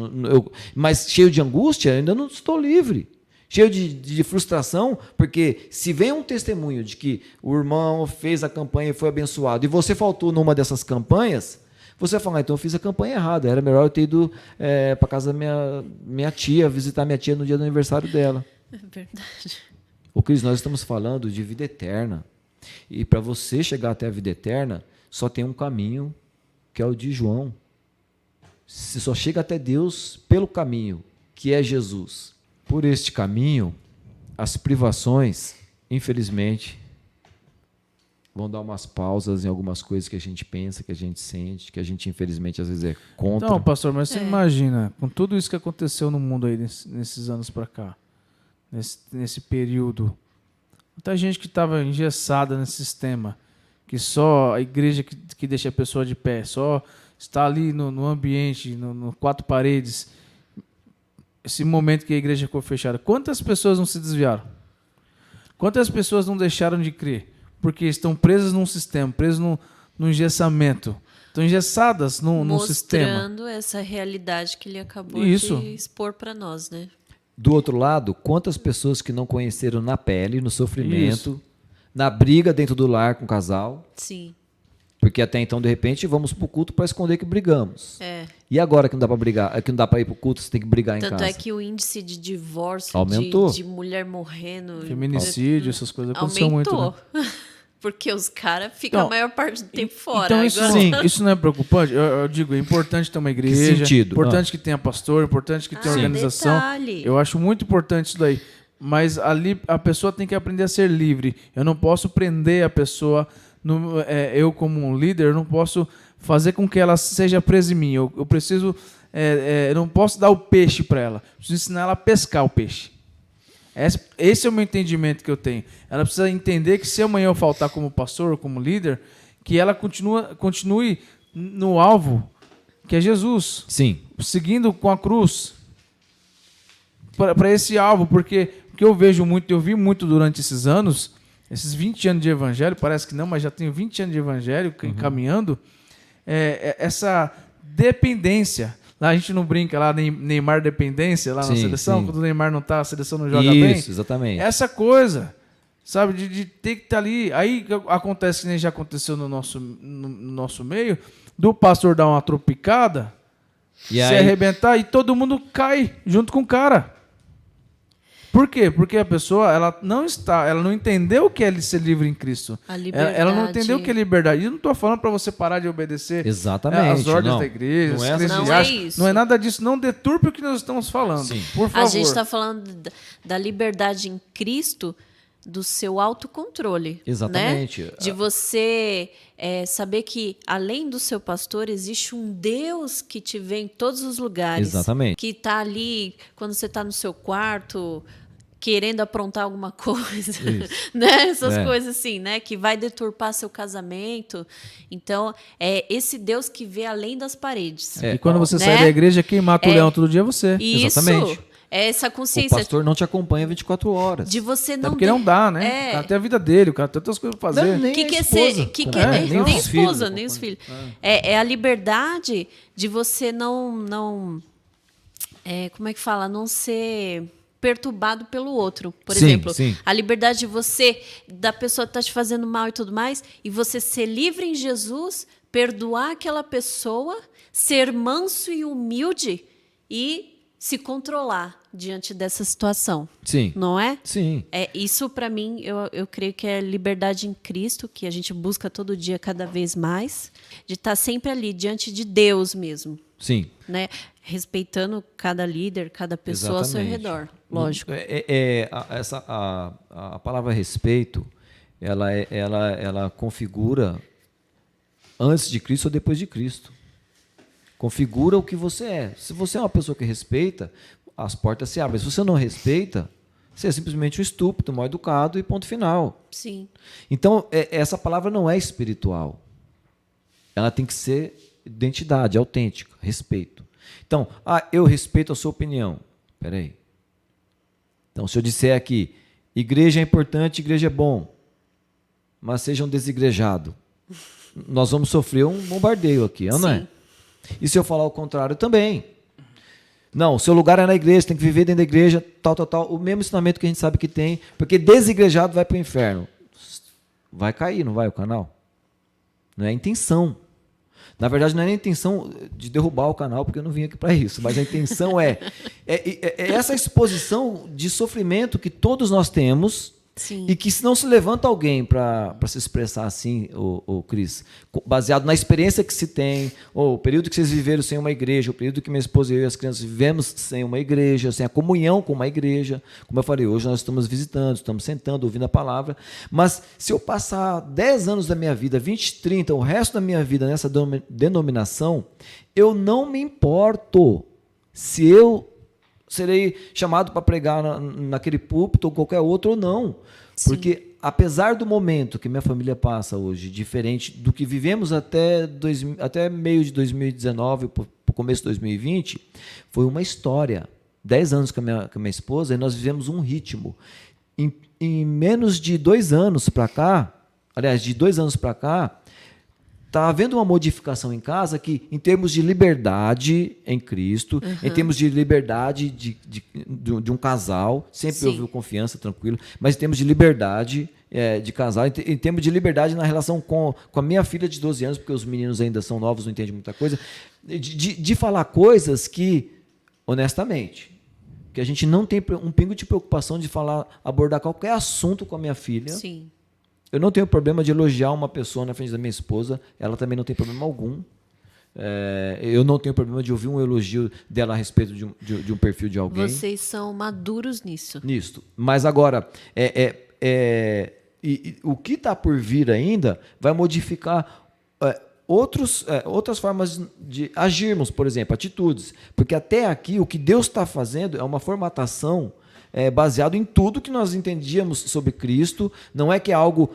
mas cheio de angústia, ainda não estou livre. Cheio de frustração, porque se vem um testemunho de que o irmão fez a campanha e foi abençoado, e você faltou numa dessas campanhas, você vai falar, então eu fiz a campanha errada, era melhor eu ter ido para casa da minha tia, visitar minha tia no dia do aniversário dela.
É verdade.
O Cris, nós estamos falando de vida eterna. E para você chegar até a vida eterna, só tem um caminho, que é o de João. Você só chega até Deus pelo caminho, que é Jesus. Por este caminho, as privações, infelizmente, vão dar umas pausas em algumas coisas que a gente pensa, que a gente sente, que a gente, infelizmente, às vezes é contra.
Então, pastor, mas você imagina, com tudo isso que aconteceu no mundo aí nesses anos para cá, nesse período, muita gente que estava engessada nesse sistema, que só a igreja que deixa a pessoa de pé, só está ali no ambiente, no quatro paredes, esse momento que a igreja ficou fechada. Quantas pessoas não se desviaram? Quantas pessoas não deixaram de crer? Porque estão presas num sistema, presas num engessamento. Estão engessadas num sistema.
Mostrando essa realidade que ele acabou
Isso.
de expor para nós, né?
Do outro lado, quantas pessoas que não conheceram na pele, no sofrimento, na briga dentro do lar com o casal,
Sim.
porque até então, de repente, vamos para o culto para esconder que brigamos.
É.
E agora que não dá para brigar, que não dá para ir para o culto, você tem que brigar em
Tanto
casa.
é que o índice de divórcio,
Aumentou.
de mulher morrendo...
Feminicídio, essas coisas aconteceu muito, né?
Porque os caras ficam
Então,
a maior parte do tempo fora.
Então isso não é preocupante? Eu digo, é importante ter uma igreja,
sentido?
importante que tenha pastor, importante que tenha organização.
Detalhe.
Eu acho muito importante isso daí. Mas ali a pessoa tem que aprender a ser livre. Eu não posso prender a pessoa. Eu, como um líder, eu não posso fazer com que ela seja presa em mim. Eu preciso. Eu não posso dar o peixe para ela. Eu preciso ensinar ela a pescar o peixe. Esse é o meu entendimento que eu tenho. Ela precisa entender que se amanhã eu faltar como pastor ou como líder, que ela continue no alvo, que é Jesus.
Sim.
Seguindo com a cruz para esse alvo, porque o que eu vejo muito, eu vi muito durante esses anos, esses 20 anos de evangelho, parece que não, mas já tenho 20 anos de evangelho caminhando, essa dependência. Lá a gente não brinca lá, Neymar dependência, lá na seleção,
sim.
quando o Neymar não tá, a seleção não joga bem.
Isso, exatamente.
Essa coisa, sabe, de ter que estar ali. Aí acontece que nem já aconteceu no nosso meio, do pastor dar uma tropicada,
E
se
aí,
arrebentar e todo mundo cai junto com o cara. Por quê? Porque a pessoa ela não entendeu o que é ser livre em Cristo.
A liberdade.
Ela não entendeu o que é liberdade. Eu não estou falando para você parar de obedecer
exatamente,
as ordens
não.
da igreja,
Não
as
é assim.
eclesiásticas.
Não é isso.
Não é nada disso. Não deturpe o que nós estamos falando.
Sim.
Por favor.
A gente está falando da liberdade em Cristo, do seu autocontrole.
Exatamente.
Né? De você saber que, além do seu pastor, existe um Deus que te vê em todos os lugares.
Exatamente.
Que está ali, quando você está no seu quarto, querendo aprontar alguma coisa. Né? Essas coisas assim, né? Que vai deturpar seu casamento. Então, é esse Deus que vê além das paredes.
E quando você
né?
sai da igreja, quem mata o leão todo dia é você.
Isso.
Exatamente.
É essa consciência.
O pastor não te acompanha 24 horas.
De você
É
não
porque não dá, né? O cara tem a vida dele, o cara tem outras coisas pra fazer.
Não, nem
que
a
é
esposa.
ser,
Nem
nem
os
esposa,
filhos.
nem os filhos. É a liberdade de você não como é que fala? Não ser perturbado pelo outro. Por
Sim,
exemplo,
sim.
a liberdade de você, da pessoa que tá te fazendo mal e tudo mais, e você ser livre em Jesus, perdoar aquela pessoa, ser manso e humilde e se controlar diante dessa situação.
Sim.
Não é?
Sim.
Isso, para mim, eu creio que é liberdade em Cristo, que a gente busca todo dia cada vez mais, de estar sempre ali, diante de Deus mesmo.
Sim.
Né? Respeitando cada líder, cada pessoa ao seu redor, lógico.
A palavra respeito, ela configura antes de Cristo ou depois de Cristo. Configura o que você é. Se você é uma pessoa que respeita, as portas se abrem. Se você não respeita, você é simplesmente um estúpido, mal educado e ponto final.
Sim.
Então, essa palavra não é espiritual. Ela tem que ser identidade, autêntica, respeito. Então, eu respeito a sua opinião. Espera aí. Então, se eu disser aqui, igreja é importante, igreja é bom, mas seja um desigrejado, nós vamos sofrer um bombardeio aqui, não é? E se eu falar o contrário também? Não, seu lugar é na igreja, tem que viver dentro da igreja, tal. O mesmo ensinamento que a gente sabe que tem, porque desigrejado vai para o inferno. Vai cair, não vai o canal? Não é a intenção. Na verdade, não é a intenção de derrubar o canal, porque eu não vim aqui para isso, mas a intenção é essa exposição de sofrimento que todos nós temos.
Sim.
E que se não se levanta alguém para se expressar assim, o Cris, baseado na experiência que se tem, ou o período que vocês viveram sem uma igreja, o período que minha esposa e eu e as crianças vivemos sem uma igreja, sem a comunhão com uma igreja, como eu falei, hoje nós estamos visitando, estamos sentando, ouvindo a palavra, mas se eu passar 10 anos da minha vida, 20, 30, o resto da minha vida nessa denominação, eu não me importo se eu serei chamado para pregar naquele púlpito ou qualquer outro ou não. Sim. Porque, apesar do momento que minha família passa hoje, diferente do que vivemos até meio de 2019, para o começo de 2020, foi uma história. 10 anos com a minha esposa, e nós vivemos um ritmo. Em menos de 2 anos para cá, aliás, de 2 anos para cá, está havendo uma modificação em casa que, em termos de liberdade em Cristo, em termos de liberdade de um casal, sempre houve confiança, tranquilo, mas em termos de liberdade de casal, em termos de liberdade na relação com a minha filha de 12 anos, porque os meninos ainda são novos, não entendem muita coisa, de falar coisas que, honestamente, que a gente não tem um pingo de preocupação de abordar qualquer assunto com a minha filha.
Sim.
Eu não tenho problema de elogiar uma pessoa na frente da minha esposa, ela também não tem problema algum. Eu não tenho problema de ouvir um elogio dela a respeito de um perfil de alguém.
Vocês são maduros nisso.
Nisto. Mas agora, o que está por vir ainda vai modificar outras formas de agirmos, por exemplo, atitudes. Porque até aqui o que Deus está fazendo é uma formatação baseado em tudo que nós entendíamos sobre Cristo. Não é que é algo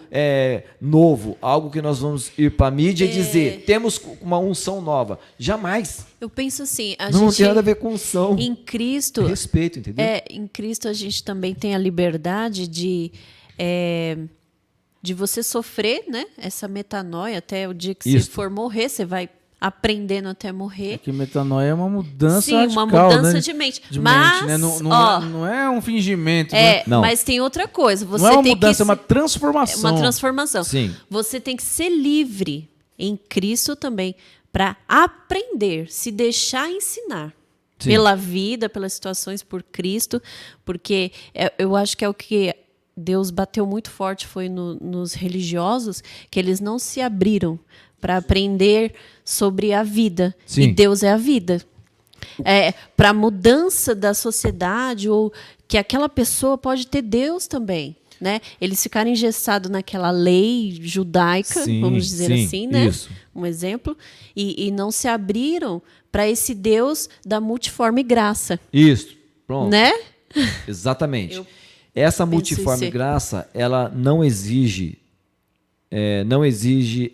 novo, algo que nós vamos ir para a mídia e dizer, temos uma unção nova. Jamais.
Eu penso assim,
não tem nada a ver com unção.
Em Cristo,
respeito, entendeu?
Em Cristo a gente também tem a liberdade de você sofrer, né? Essa metanoia até o dia que você for morrer, você vai aprendendo até morrer.
É que metanoia é uma mudança
Sim,
radical,
uma mudança, né?
de
mente.
Mas, né? Não é um fingimento.
Não.
Mas tem outra coisa. Você
não é uma
tem
mudança,
que
é uma transformação.
É uma transformação.
Sim.
Você tem que ser livre em Cristo também para aprender, se deixar ensinar. Sim. Pela vida, pelas situações, por Cristo, porque eu acho que é o que Deus bateu muito forte foi nos religiosos, que eles não se abriram para aprender sobre a vida.
Sim.
E Deus é a vida. Para a mudança da sociedade, ou que aquela pessoa pode ter Deus também, né? Eles ficaram engessados naquela lei judaica,
Sim,
vamos dizer
sim,
assim, né?
isso.
Um exemplo, e não se abriram para esse Deus da multiforme graça,
Isso, pronto.
né?
Exatamente.
Eu
Essa
penso
multiforme
isso.
graça, ela não exige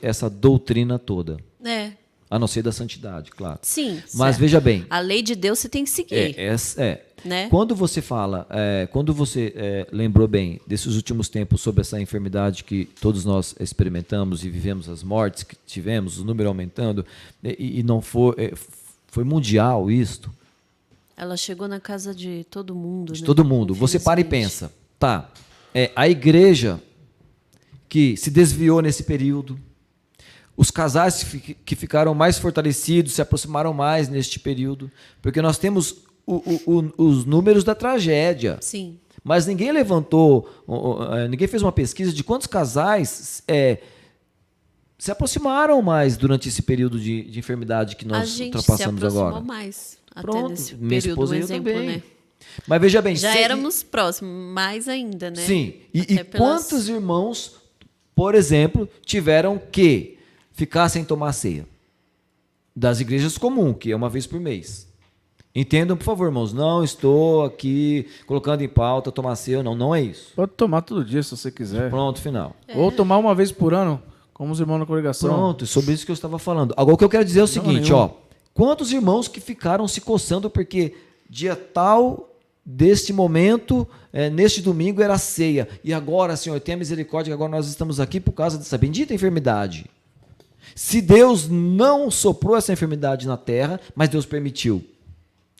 essa doutrina toda,
É,
a não ser da santidade, claro.
sim.
Mas
certo.
veja bem,
A lei de Deus você tem que seguir, né?
quando você fala, quando você lembrou bem desses últimos tempos sobre essa enfermidade que todos nós experimentamos e vivemos, as mortes que tivemos, o número aumentando, e não foi mundial isto,
Ela chegou na casa de todo mundo.
de
né?
todo mundo. Você para e
Infelizmente.
pensa, tá? A igreja que se desviou nesse período, os casais que ficaram mais fortalecidos, se aproximaram mais neste período, porque nós temos os números da tragédia.
Sim.
Mas ninguém levantou, ninguém fez uma pesquisa de quantos casais se aproximaram mais durante esse período de enfermidade que
A
nós
gente se
ultrapassamos
aproximou
agora.
mais até
Pronto,
nesse
minha
período,
esposa
um
e eu
exemplo,
também.
né?
Mas veja bem,
Já éramos próximos, mais ainda, né?
sim. E
Até pelas-
quantos irmãos, por exemplo, tiveram que ficar sem tomar ceia? Das igrejas comuns, que é uma vez por mês. Entendam, por favor, irmãos, não estou aqui colocando em pauta tomar ceia, não é isso.
Pode tomar todo dia se você quiser.
Pronto, final.
Ou tomar uma vez por ano, como os irmãos na congregação.
Pronto, sobre isso que eu estava falando. Agora, o que eu quero dizer é o seguinte,
nenhum.
ó. Quantos irmãos que ficaram se coçando porque dia tal deste momento, neste domingo era a ceia. E agora, Senhor, tenha misericórdia que agora nós estamos aqui por causa dessa bendita enfermidade. Se Deus não soprou essa enfermidade na terra, mas Deus permitiu.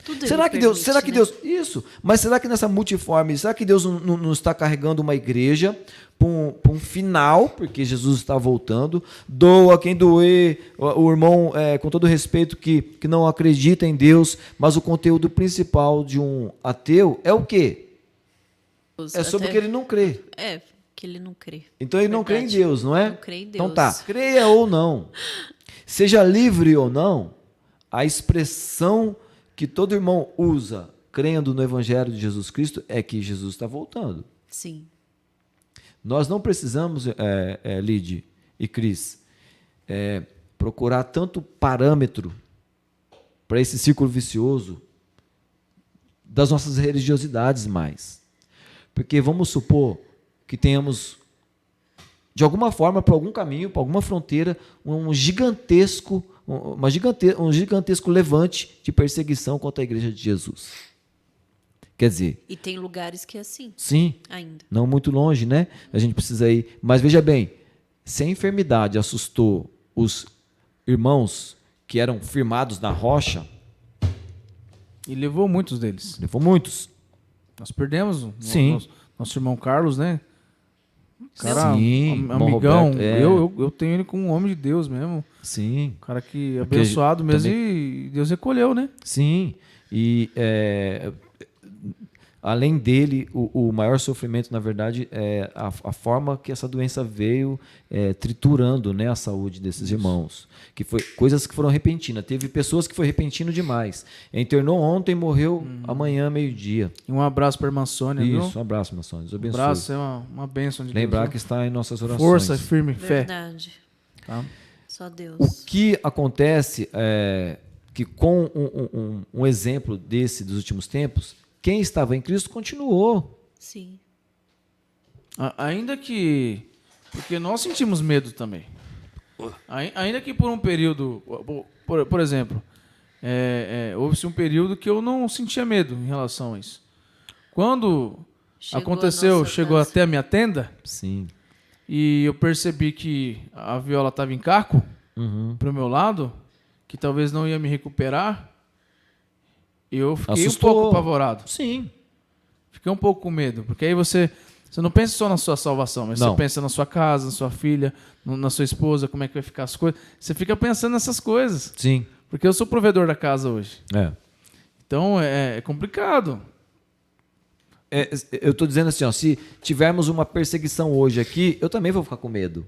Tudo
Será
ele
que Deus,
permite,
será que
né?
Deus, isso, mas será que nessa multiforme, será que Deus não está carregando uma igreja para um final, porque Jesus está voltando, doa quem doer, o irmão, com todo respeito, que não acredita em Deus, mas o conteúdo principal de um ateu é o quê? É sobre o que ele não crê.
É, que ele não crê.
Então ele não crê em
Verdade.
Deus, não é?
Não crê em Deus.
Então tá, creia ou não, seja livre ou não, a expressão que todo irmão usa, crendo no Evangelho de Jesus Cristo, é que Jesus está voltando.
Sim.
Nós não precisamos, Lide e Cris, procurar tanto parâmetro para esse círculo vicioso das nossas religiosidades mais. Porque vamos supor que tenhamos, de alguma forma, por algum caminho, por alguma fronteira, um gigantesco levante de perseguição contra a igreja de Jesus. Quer dizer,
E tem lugares que é assim,
sim,
ainda.
não muito longe, né? A gente precisa ir. Mas veja bem, se a enfermidade assustou os irmãos que eram firmados na rocha,
E levou muitos deles.
levou muitos.
Nós perdemos
Sim.
nosso irmão Carlos, né? Cara,
Sim, irmão
amigão.
Roberto,
Eu tenho ele como um homem de Deus mesmo.
Sim,
Um cara que
Porque
abençoado mesmo
também-
e Deus recolheu, né?
sim. E além dele, o maior sofrimento, na verdade, é a forma que essa doença veio triturando, né, a saúde desses irmãos. Que foi coisas que foram repentinas. Teve pessoas que foi repentino demais. Internou ontem, morreu amanhã, meio-dia.
E um abraço para a irmã Sônia,
Isso,
viu?
um abraço, meu sonho. Deus
Um
abençoe.
abraço é uma bênção de
Lembrar
Deus.
que está em nossas orações.
Força, firme, fé.
Verdade.
Tá?
Só Deus.
O que acontece é que com um exemplo desse dos últimos tempos, quem estava em Cristo continuou.
Sim.
Ainda que... Porque nós sentimos medo também. Ainda que por um período... Por exemplo, houve-se um período que eu não sentia medo em relação a isso. Quando
Chegou
aconteceu,
a nossa
chegou
casa.
até a minha tenda
Sim.
e eu percebi que a viola estava em caco
Uhum.
para o meu lado, que talvez não ia me recuperar, eu fiquei
Assustou.
um pouco apavorado.
Sim.
Fiquei um pouco com medo, porque aí você não pensa só na sua salvação, mas
Não.
você pensa na sua casa, na sua filha, na sua esposa, como é que vai ficar as coisas. Você fica pensando nessas coisas,
Sim.
porque eu sou provedor da casa hoje.
É.
Então é complicado.
Eu estou dizendo assim, ó, se tivermos uma perseguição hoje aqui, eu também vou ficar com medo.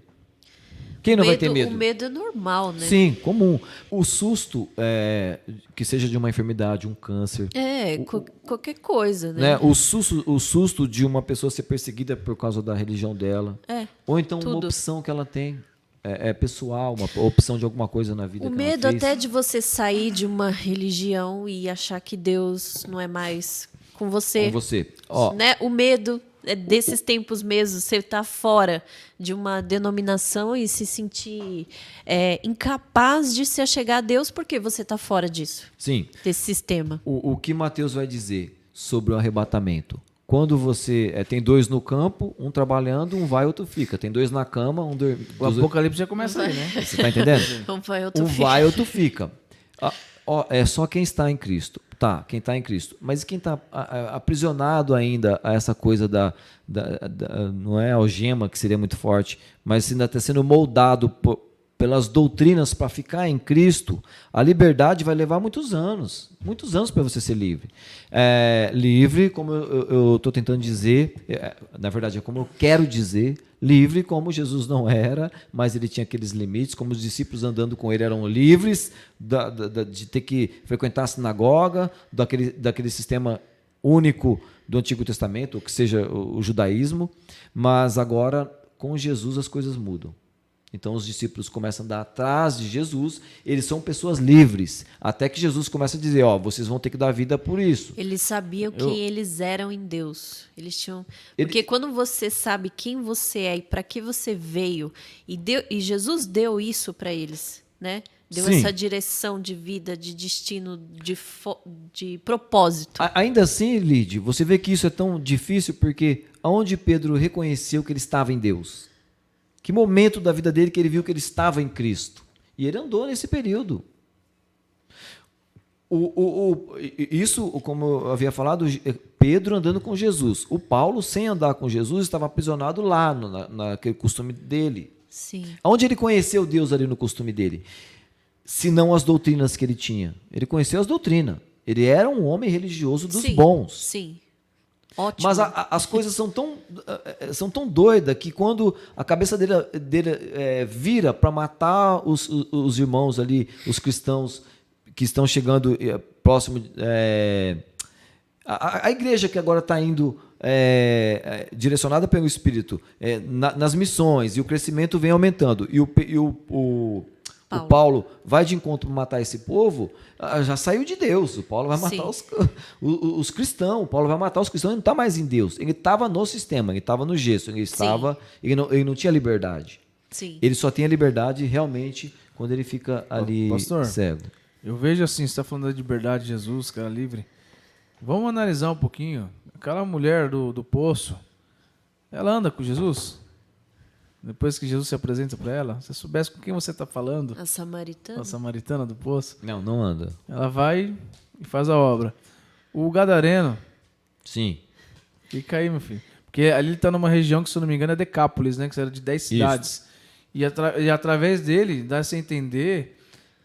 Quem não vai ter medo?
O medo é normal, né?
Sim, comum. O susto, que seja de uma enfermidade, um câncer.
Qualquer coisa, né?
Né? O susto de uma pessoa ser perseguida por causa da religião dela. Ou então uma opção que ela tem. Pessoal, uma opção de alguma coisa na vida.
O
que
medo
ela fez.
até de você sair de uma religião e achar que Deus não é mais com você.
Com você. Ó,
Né? O medo desses tempos mesmo, você tá fora de uma denominação e se sentir incapaz de se achegar a Deus porque você tá fora disso.
sim.
Desse sistema.
O que Mateus vai dizer sobre o arrebatamento? Quando você tem dois no campo, um trabalhando, um vai, outro fica. Tem dois na cama, um dorme.
O Apocalipse já começa aí, né?
Você tá entendendo?
Um vai, outro
Um
fica.
vai, outro fica. É só quem está em Cristo. Tá, quem está em Cristo. Mas quem está aprisionado ainda a essa coisa não é algema, que seria muito forte, mas ainda está sendo moldado pelas doutrinas para ficar em Cristo, a liberdade vai levar muitos anos para você ser livre. Livre, como eu estou tentando dizer, na verdade é como eu quero dizer, livre como Jesus não era, mas ele tinha aqueles limites, como os discípulos andando com ele eram livres de ter que frequentar a sinagoga, daquele sistema único do Antigo Testamento, ou que seja o judaísmo, mas agora com Jesus as coisas mudam. Então os discípulos começam a andar atrás de Jesus, eles são pessoas livres, até que Jesus começa a dizer, vocês vão ter que dar vida por isso.
Eles sabiam quem eles eram em Deus. Porque quando você sabe quem você é e para que você veio, e Jesus deu isso para eles, né? Deu
Sim.
essa direção de vida, de destino, de propósito.
Ainda assim, Lide, você vê que isso é tão difícil porque aonde Pedro reconheceu que ele estava em Deus? Que momento da vida dele que ele viu que ele estava em Cristo? E ele andou nesse período. Isso, como eu havia falado, Pedro andando com Jesus. O Paulo, sem andar com Jesus, estava aprisionado lá, naquele costume dele.
Sim.
Onde ele conheceu Deus ali no costume dele? Se não as doutrinas que ele tinha. Ele conheceu as doutrinas. Ele era um homem religioso dos bons.
Sim. Ótimo.
Mas as coisas são tão doidas que quando a cabeça dele vira para matar os irmãos ali, os cristãos que estão chegando próximo, a igreja que agora está indo direcionada pelo Espírito nas missões, e o crescimento vem aumentando, e o Paulo vai de encontro para matar esse povo, já saiu de Deus. O Paulo vai matar os cristãos. O Paulo vai matar os cristãos. Ele não está mais em Deus. Ele estava no sistema, ele estava no gesso. Ele não tinha liberdade.
Sim.
Ele só tinha liberdade realmente quando ele fica ali
Pastor,
cego.
Eu vejo assim, você está falando da liberdade de Jesus, cara livre. Vamos analisar um pouquinho. Aquela mulher do poço, ela anda com Jesus? Depois que Jesus se apresenta para ela, se você soubesse com quem você está falando,
A samaritana?
a samaritana do poço,
Não anda.
ela vai e faz a obra. O gadareno,
Sim.
fica aí, meu filho. Porque ali ele está numa região que, se eu não me engano, é Decápolis, né? Que era de 10 cidades. E através dele, dá-se a entender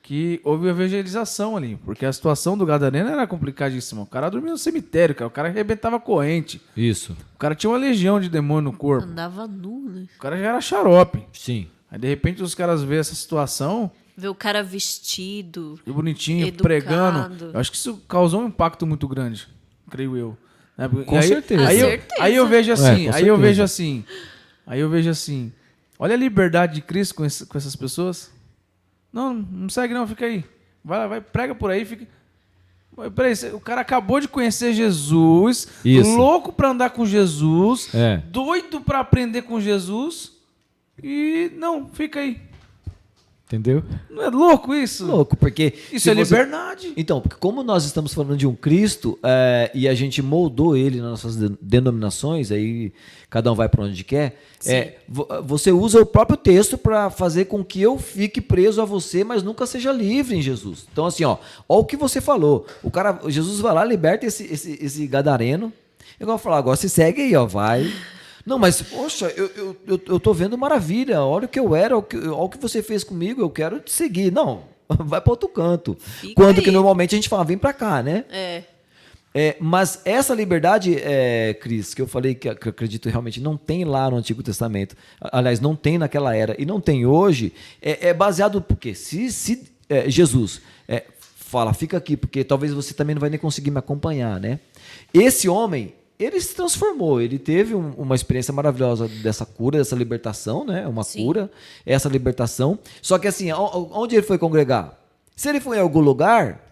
que houve evangelização ali. Porque a situação do gadareno era complicadíssima. O cara dormia no cemitério, cara. O cara arrebentava corrente.
Isso.
O cara tinha uma legião de demônio no corpo.
Andava nu, né?
O cara já era xarope.
Sim.
Aí, de repente, os caras vêem essa situação,
Ver o cara vestido.
e bonitinho,
Educado.
pregando. Eu acho que isso causou um impacto muito grande, creio eu. Né?
Com certeza.
Aí eu vejo assim,
com
aí eu
certeza.
vejo assim, olha a liberdade de Cristo com essas pessoas. Não segue não, fica aí. Vai, prega por aí, fica. Peraí, o cara acabou de conhecer Jesus,
Isso.
louco pra andar com Jesus,
É.
doido pra aprender com Jesus, e não, fica aí.
Entendeu?
Não é louco isso?
Louco, porque...
Isso
se
é
você-
liberdade.
Então, porque como nós estamos falando de um Cristo e a gente moldou ele nas nossas denominações, aí cada um vai para onde quer, você usa o próprio texto para fazer com que eu fique preso a você, mas nunca seja livre em Jesus. Então, assim, ó o que você falou. Jesus vai lá, liberta esse gadareno. Eu vou falar, agora você segue aí, vai. Não, mas, poxa, eu tô vendo maravilha. Olha o que eu era, olha o que você fez comigo, eu quero te seguir. Não, vai para outro canto.
Fica
Quando
aí.
que normalmente a gente fala, vem para cá, né?
É.
Mas essa liberdade, Cris, que eu falei que eu acredito realmente não tem lá no Antigo Testamento, aliás, não tem naquela era e não tem hoje, é baseado porque se Jesus fala, fica aqui, porque talvez você também não vai nem conseguir me acompanhar, né? Esse homem, ele se transformou, ele teve uma experiência maravilhosa dessa cura, dessa libertação, né? Uma
Sim.
cura, essa libertação. Só que assim, onde ele foi congregar? Se ele foi em algum lugar,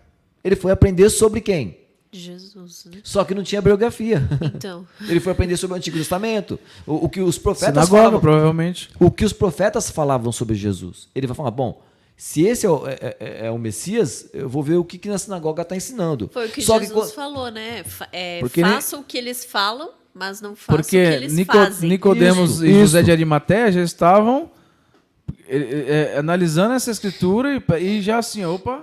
ele foi aprender sobre quem?
Jesus, né?
Só que não tinha biografia.
Então.
Ele foi aprender sobre o Antigo Testamento. O que os profetas
Sinagoga,
falavam,
provavelmente.
o que os profetas falavam sobre Jesus. Ele vai falar, bom, se esse é o Messias, eu vou ver o que na sinagoga está ensinando.
Foi o que
Só
Jesus falou, né?
Porque
Façam o que eles falam, mas não façam o que
Porque
eles fazem.
Nicodemos
Isso,
e José
isso.
de Arimateia já estavam analisando essa escritura e já assim, opa,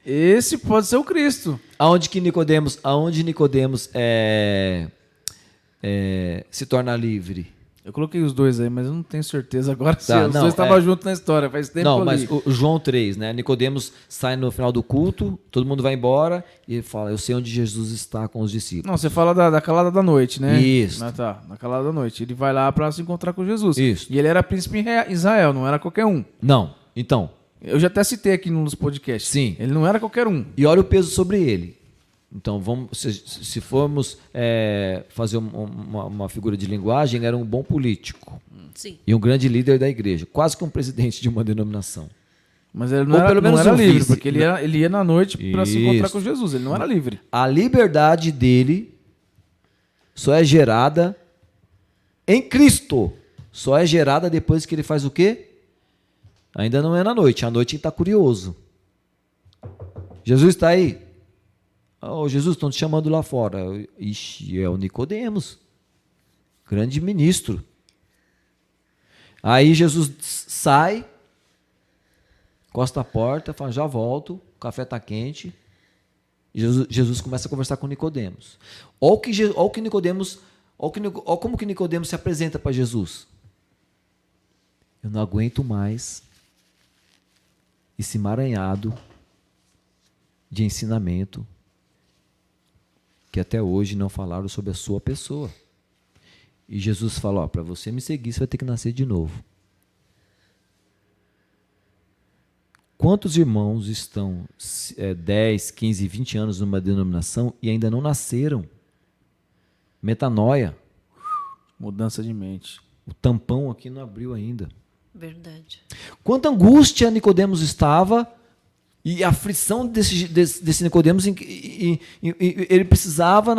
esse pode ser o Cristo.
Aonde Nicodemos se torna livre?
Eu coloquei os dois aí, mas eu não tenho certeza agora se
Tá,
os
não,
dois estavam juntos na história. Faz tempo
Não,
que eu
mas
li.
o João 3, né? Nicodemos sai no final do culto, todo mundo vai embora e ele fala, eu sei onde Jesus está com os discípulos.
Não, você fala da calada da noite, né?
Isso.
Ah, tá, na calada da noite. Ele vai lá para se encontrar com Jesus.
Isso.
E ele era príncipe em Israel, não era qualquer um.
Não, então,
Eu já até citei aqui nos podcasts.
Sim.
Ele não era qualquer um.
e olha o peso sobre ele. Então, se formos fazer uma figura de linguagem, ele era um bom político
Sim.
e um grande líder da igreja, quase que um presidente de uma denominação.
Mas ele
Ou
não era,
pelo
não
menos
era
um
livre,
vice.
porque ele ia na noite para se encontrar
Isso.
com Jesus. Ele não era livre.
A liberdade dele só é gerada em Cristo. Só é gerada depois que ele faz o quê? Ainda não é na noite. À noite ele está curioso. Jesus está aí. Oh, Jesus, estão te chamando lá fora. Ixi, é o Nicodemos. Grande ministro. Aí Jesus sai, encosta a porta, fala, já volto, o café está quente. Jesus começa a conversar com Nicodemos. Olha como que Nicodemos se apresenta para Jesus. Eu não aguento mais esse emaranhado de ensinamento que até hoje não falaram sobre a sua pessoa. E Jesus fala, para você me seguir, você vai ter que nascer de novo. Quantos irmãos estão 10, 15, 20 anos numa denominação e ainda não nasceram? Metanoia.
Mudança de mente.
O tampão aqui não abriu ainda.
Verdade.
Quanta angústia Nicodemos estava e a aflição desse Nicodemos, ele precisava,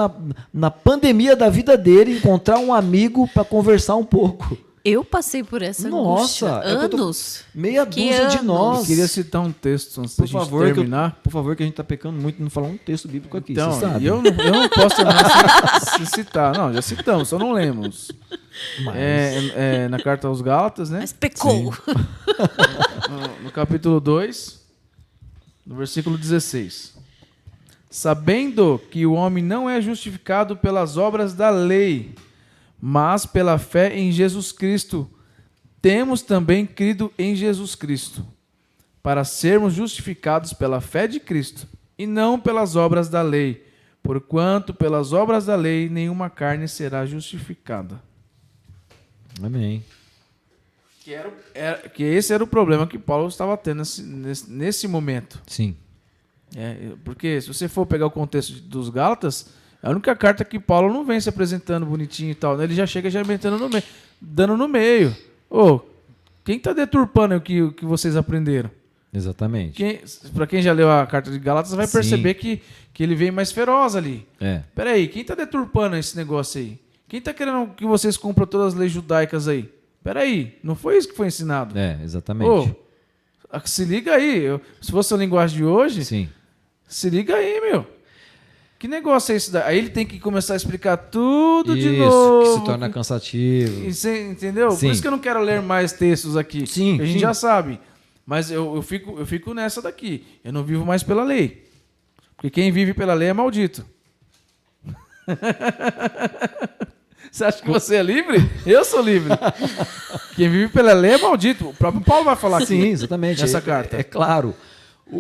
na pandemia da vida dele, encontrar um amigo para conversar um pouco.
Eu passei por essa
Nossa,
angústia. Anos.
Meia
Que
dúzia de
anos.
nós.
Eu queria citar um texto antes da
Por
gente
favor,
terminar.
por favor, que a gente está pecando muito e não falar um texto bíblico aqui,
Então,
você sabe.
eu não posso terminar sem citar. Não, já citamos, só não lemos.
Mas-
Na carta aos Gálatas, né?
Mas pecou.
No capítulo 2, no versículo 16. Sabendo que o homem não é justificado pelas obras da lei, mas pela fé em Jesus Cristo, temos também crido em Jesus Cristo, para sermos justificados pela fé de Cristo, e não pelas obras da lei, porquanto pelas obras da lei nenhuma carne será justificada.
Amém.
Que esse era o problema que Paulo estava tendo nesse momento.
Sim.
Porque se você for pegar o contexto dos Gálatas, é a única carta que Paulo não vem se apresentando bonitinho e tal, né? Ele já chega já metendo no meio, dando no meio. Quem está deturpando o que vocês aprenderam?
Exatamente.
Para quem já leu a carta de Gálatas, vai
Sim.
perceber que ele vem mais feroz ali.
É.
Quem está deturpando esse negócio aí? Quem está querendo que vocês cumpram todas as leis judaicas aí? Não foi isso que foi ensinado.
Exatamente.
Se liga aí. Se fosse a linguagem de hoje,
Sim.
se liga aí, meu. Que negócio é esse daí? Aí ele tem que começar a explicar tudo de novo.
que se torna cansativo.
Entendeu?
Sim.
Por isso que eu não quero ler mais textos aqui.
Sim,
Que a gente
sim.
já sabe. Mas eu fico nessa daqui. Eu não vivo mais pela lei. Porque quem vive pela lei é maldito. Você acha que você é livre? Eu sou livre. Quem vive pela lei é maldito. O próprio Paulo vai falar aqui.
Sim, exatamente.
Nessa carta.
É claro.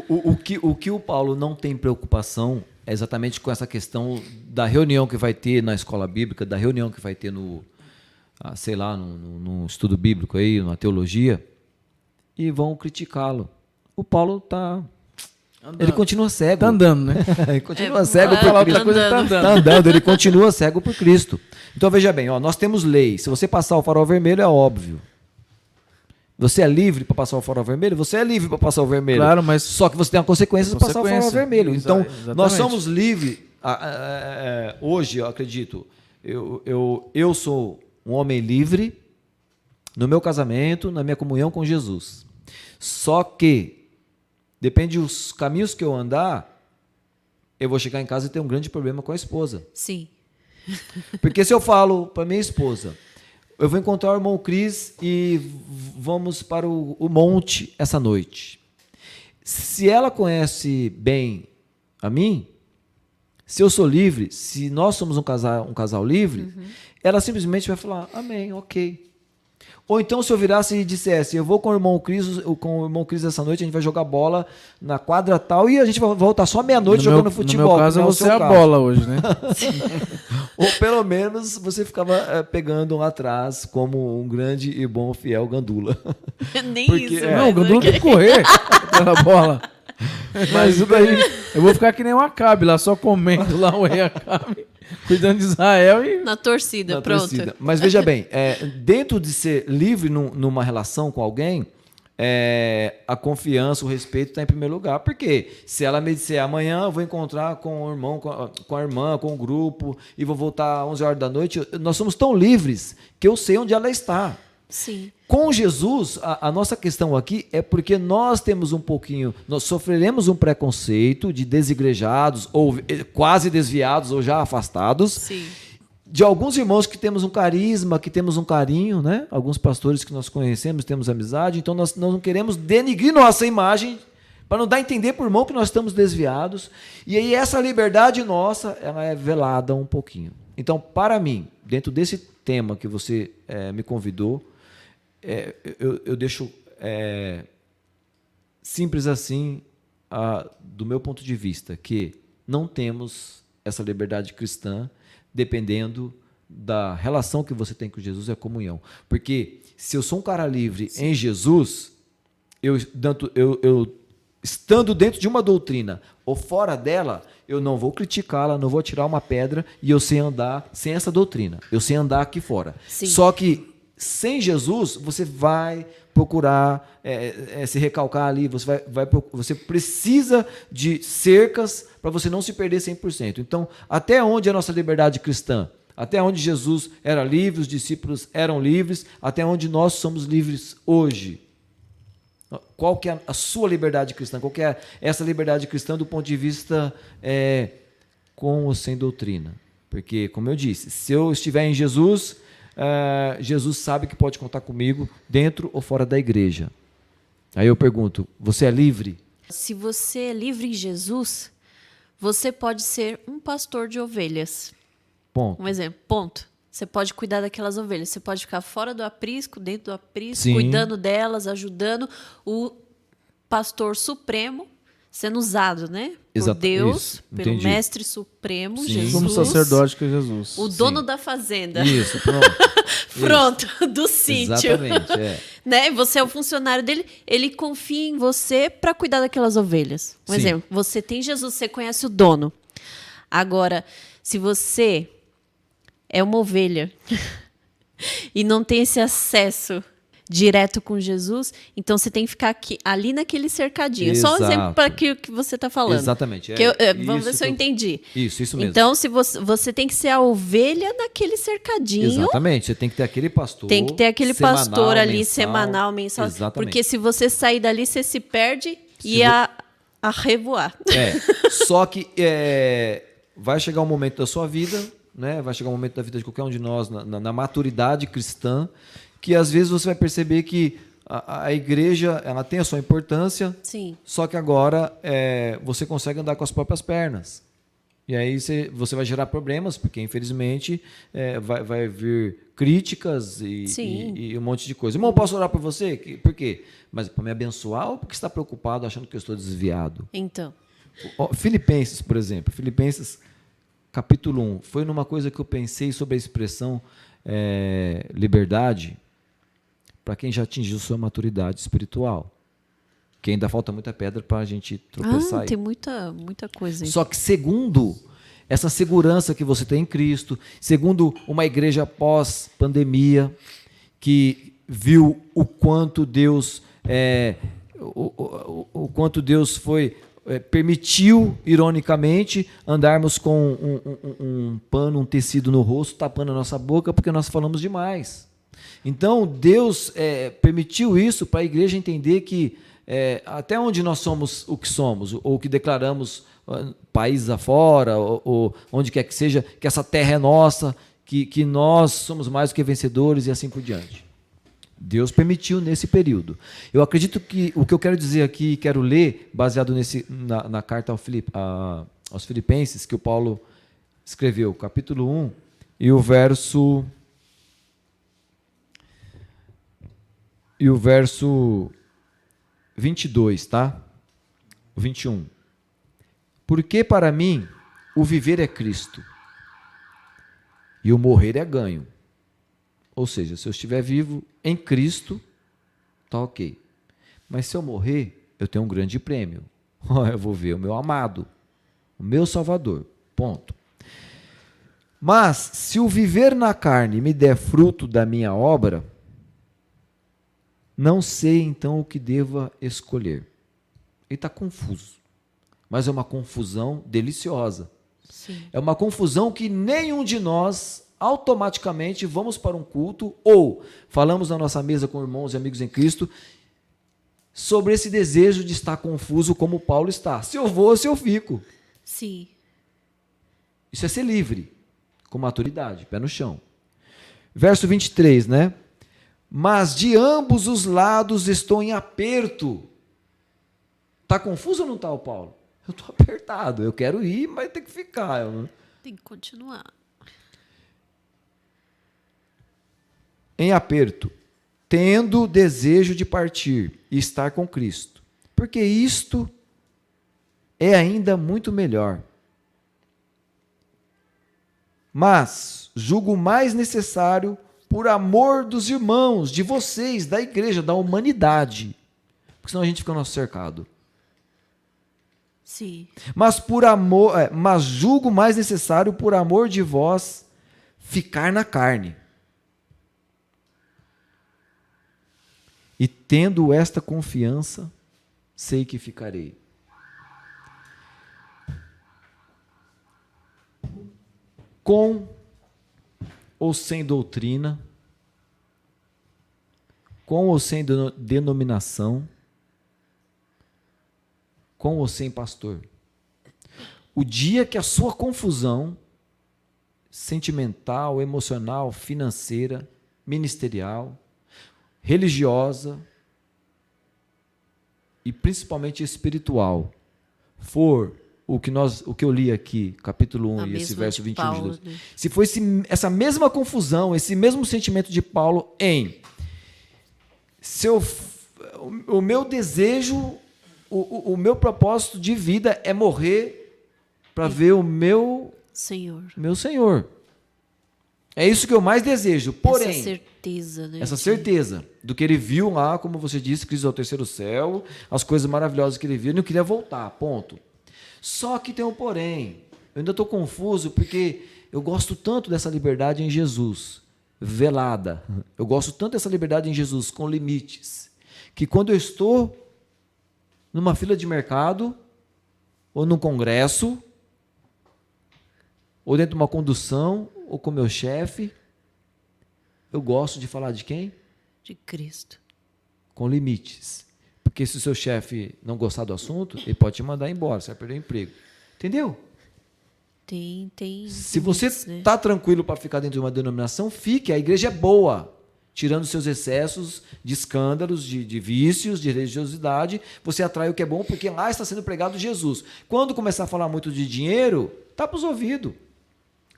O que o Paulo não tem preocupação é exatamente com essa questão da reunião que vai ter na escola bíblica, da reunião que vai ter no, sei lá, no estudo bíblico aí, na teologia, e vão criticá-lo. O Paulo tá... Ele continua cego.
Tá andando, né?
Ele continua cego por
Outra
Cristo.
coisa, tá andando.
Tá andando, ele continua cego por Cristo. Então veja bem, ó, nós temos lei. Se você passar o farol vermelho, é óbvio. Você é livre para passar o farol vermelho? Você é livre para passar o vermelho.
Claro, mas...
Só que você tem a consequência de passar o farol vermelho. Então,
Exatamente.
nós somos livres. Hoje, eu acredito, eu sou um homem livre no meu casamento, na minha comunhão com Jesus. Só que depende dos caminhos que eu andar, eu vou chegar em casa e ter um grande problema com a esposa.
Sim.
Porque se eu falo para minha esposa, eu vou encontrar o irmão Cris e vamos para o monte essa noite. Se ela conhece bem a mim, se eu sou livre, se nós somos um casal livre, ela simplesmente vai falar, amém, ok. Ou então, se eu virasse e dissesse, eu vou com o irmão Cris essa noite, a gente vai jogar bola na quadra tal e a gente vai voltar só meia-noite jogando futebol.
No meu caso, você é a bola hoje, né?
Ou pelo menos você ficava pegando lá atrás como um grande e bom fiel gandula.
Nem
Porque,
isso.
Não, o Gandula tem que correr pela bola. Mas isso daí, eu vou ficar que nem um Acabe lá, só comendo lá o rei Acabe, cuidando de Israel e...
Na torcida,
na
pronto.
torcida. Mas veja bem, dentro de ser livre numa relação com alguém, a confiança, o respeito está em primeiro lugar. Porque se ela me disser amanhã eu vou encontrar com o irmão, com a irmã, com o grupo e vou voltar às 11 horas da noite, nós somos tão livres que eu sei onde ela está.
Sim.
Com Jesus, a nossa questão aqui é porque nós temos nós sofreremos um preconceito de desigrejados, ou quase desviados, ou já afastados,
Sim.
de alguns irmãos que temos um carisma, que temos um carinho, né? Alguns pastores que nós conhecemos, temos amizade, então nós não queremos denigrir nossa imagem, para não dar a entender para o irmão que nós estamos desviados, e aí essa liberdade nossa, ela é velada um pouquinho. Então, para mim, dentro desse tema que você me convidou, eu deixo simples assim, do meu ponto de vista, que não temos essa liberdade cristã dependendo da relação que você tem com Jesus e a comunhão. Porque se eu sou um cara livre em Jesus, eu estando dentro de uma doutrina ou fora dela, eu não vou criticá-la, não vou tirar uma pedra e eu sei andar sem essa doutrina. Eu sei andar aqui fora.
Sim.
Só que sem Jesus, você vai procurar se recalcar ali, você precisa de cercas para você não se perder 100%. Então, até onde é a nossa liberdade cristã? Até onde Jesus era livre, os discípulos eram livres, até onde nós somos livres hoje? Qual que é a sua liberdade cristã? Qual que é essa liberdade cristã do ponto de vista com ou sem doutrina? Porque, como eu disse, se eu estiver em Jesus... Jesus sabe que pode contar comigo dentro ou fora da igreja. Aí eu pergunto, você é livre?
Se você é livre em Jesus, você pode ser um pastor de ovelhas.
Ponto.
Um exemplo, ponto. Você pode cuidar daquelas ovelhas. Você pode ficar fora do aprisco, dentro do aprisco,
Sim.
cuidando delas, ajudando o pastor supremo, sendo usado, né? Por
Exato,
Deus,
isso,
pelo
entendi.
Mestre Supremo,
Sim.
Jesus.
Como sacerdote que é Jesus.
O dono da fazenda.
Isso, pronto.
Pronto, do sítio.
Exatamente,
Né? Você é o funcionário dele, ele confia em você para cuidar daquelas ovelhas. Um
Sim.
exemplo, você tem Jesus, você conhece o dono. Agora, se você é uma ovelha e não tem esse acesso direto com Jesus, então você tem que ficar ali naquele cercadinho. Só um
Exato.
exemplo para aquilo que você está falando.
Exatamente.
Vamos ver se eu entendi.
Isso mesmo.
Então, se você tem que ser a ovelha naquele cercadinho.
Exatamente, você tem que ter aquele pastor.
Tem que ter aquele
semanal,
pastor ali,
mensal.
semanal, mensal.
Exatamente.
Porque se você sair dali, você se perde e a revoar.
Só que vai chegar um momento da sua vida, né? Vai chegar um momento da vida de qualquer um de nós, na maturidade cristã, que às vezes você vai perceber que a igreja ela tem a sua importância,
Sim.
só que agora você consegue andar com as próprias pernas. E aí você vai gerar problemas, porque infelizmente vai vir críticas e um monte de coisa. Irmão, posso orar por você? Por quê? Mas para me abençoar ou porque você está preocupado achando que eu estou desviado?
Então.
Filipenses, por exemplo. Filipenses, capítulo 1. Foi numa coisa que eu pensei sobre a expressão liberdade para quem já atingiu sua maturidade espiritual. Que ainda falta muita pedra para a gente tropeçar.
Tem muita coisa aí.
Só que segundo essa segurança que você tem em Cristo, segundo uma igreja pós-pandemia, que viu o quanto Deus permitiu, ironicamente, andarmos com um pano, um tecido no rosto, tapando a nossa boca, porque nós falamos demais. Então, Deus permitiu isso para a igreja entender que até onde nós somos o que somos, ou o que declaramos países afora, ou onde quer que seja, que essa terra é nossa, que nós somos mais do que vencedores e assim por diante. Deus permitiu nesse período. Eu acredito que o que eu quero dizer aqui, quero ler, baseado na carta aos Filipenses, que o Paulo escreveu, capítulo 1, e o verso 22, tá? O 21. Porque para mim o viver é Cristo e o morrer é ganho. Ou seja, se eu estiver vivo em Cristo, tá ok. Mas se eu morrer, eu tenho um grande prêmio. Eu vou ver o meu amado, o meu Salvador. Ponto. Mas se o viver na carne me der fruto da minha obra, não sei então o que deva escolher. Ele está confuso. Mas é uma confusão deliciosa.
Sim.
É uma confusão que nenhum de nós automaticamente vamos para um culto ou falamos na nossa mesa com irmãos e amigos em Cristo sobre esse desejo de estar confuso como Paulo está. Se eu vou, se eu fico.
Sim.
Isso é ser livre, com maturidade, pé no chão. Verso 23, né? Mas de ambos os lados estou em aperto. Está confuso ou não está, Paulo? Eu estou apertado, eu quero ir, mas tem que ficar.
Tem que continuar.
Em aperto, tendo desejo de partir e estar com Cristo, porque isto é ainda muito melhor. Mas julgo mais necessário, por amor dos irmãos, de vocês, da igreja, da humanidade, porque senão a gente fica no nosso cercado.
Sim.
Mas julgo mais necessário, por amor de vós, ficar na carne. E tendo esta confiança, sei que ficarei. Com ou sem doutrina, com ou sem denominação, com ou sem pastor. O dia que a sua confusão sentimental, emocional, financeira, ministerial, religiosa e principalmente espiritual for o que eu li aqui, capítulo 1 e esse verso 21
Paulo,
de 2.
né?
Se for essa mesma confusão, esse mesmo sentimento de Paulo o meu desejo, o meu propósito de vida é morrer para ver o meu Senhor. É isso que eu mais desejo. Porém,
essa certeza, né?
Essa certeza do que ele viu lá, como você disse, Cristo ao terceiro céu, as coisas maravilhosas que ele viu, ele não queria voltar, ponto. Só que tem um porém. Eu ainda estou confuso porque eu gosto tanto dessa liberdade em Jesus, velada. Eu gosto tanto dessa liberdade em Jesus, com limites, que quando eu estou numa fila de mercado, ou num congresso, ou dentro de uma condução, ou com meu chefe, eu gosto de falar de quem?
De Cristo.
Com limites. Porque se o seu chefe não gostar do assunto, ele pode te mandar embora, você vai perder o emprego. Entendeu?
Tem.
Se você
né?
está tranquilo para ficar dentro de uma denominação, fique. A igreja é boa. Tirando seus excessos de escândalos, de vícios, de religiosidade, você atrai o que é bom, porque lá está sendo pregado Jesus. Quando começar a falar muito de dinheiro, tapa os ouvidos.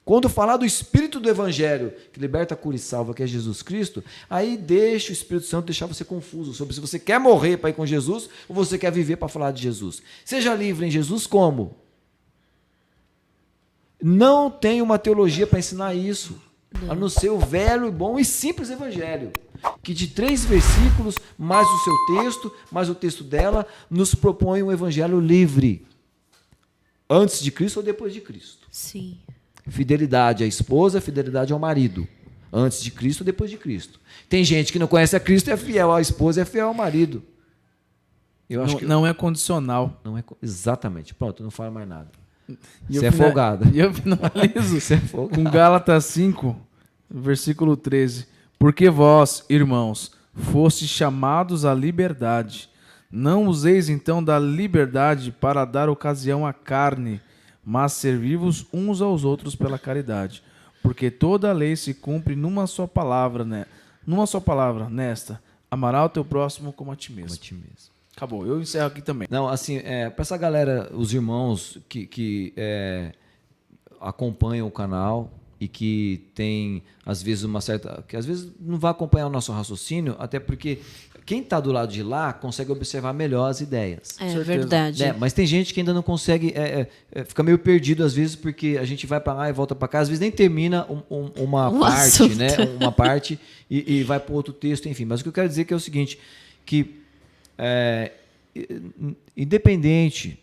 Quando falar do Espírito do Evangelho, que liberta, cura e salva, que é Jesus Cristo, aí deixa o Espírito Santo deixar você confuso sobre se você quer morrer para ir com Jesus ou você quer viver para falar de Jesus. Seja livre em Jesus como? Não tem uma teologia para ensinar isso, a não ser o velho, bom e simples Evangelho, que de 3 versículos, mais o seu texto, mais o texto dela, nos propõe um Evangelho livre, antes de Cristo ou depois de Cristo.
Sim.
Fidelidade à esposa, fidelidade ao marido. Antes de Cristo ou depois de Cristo. Tem gente que não conhece a Cristo e é fiel à esposa e é fiel ao marido. Eu acho que
não é condicional.
não é exatamente. Pronto, não fala mais nada. Você é folgado.
E eu finalizo
Você é folgado.
com Gálatas 5, versículo 13. Porque vós, irmãos, fostes chamados à liberdade. Não useis então da liberdade para dar ocasião à carne, mas servi-vos uns aos outros pela caridade. Porque toda a lei se cumpre numa só palavra, né? Numa só palavra, nesta: amarás o teu próximo como a ti mesmo.
Como a ti mesmo.
Acabou, eu encerro aqui também.
Não, assim, para essa galera, os irmãos que acompanham o canal e que tem, às vezes, que às vezes não vai acompanhar o nosso raciocínio, até porque quem está do lado de lá consegue observar melhor as ideias.
É
Certeza.
verdade.
Mas tem gente que ainda não consegue, fica meio perdido às vezes, porque a gente vai para lá e volta para cá, às vezes nem termina uma parte,
assunto.
né? Uma parte e vai para outro texto, enfim. Mas o que eu quero dizer que é o seguinte, que independente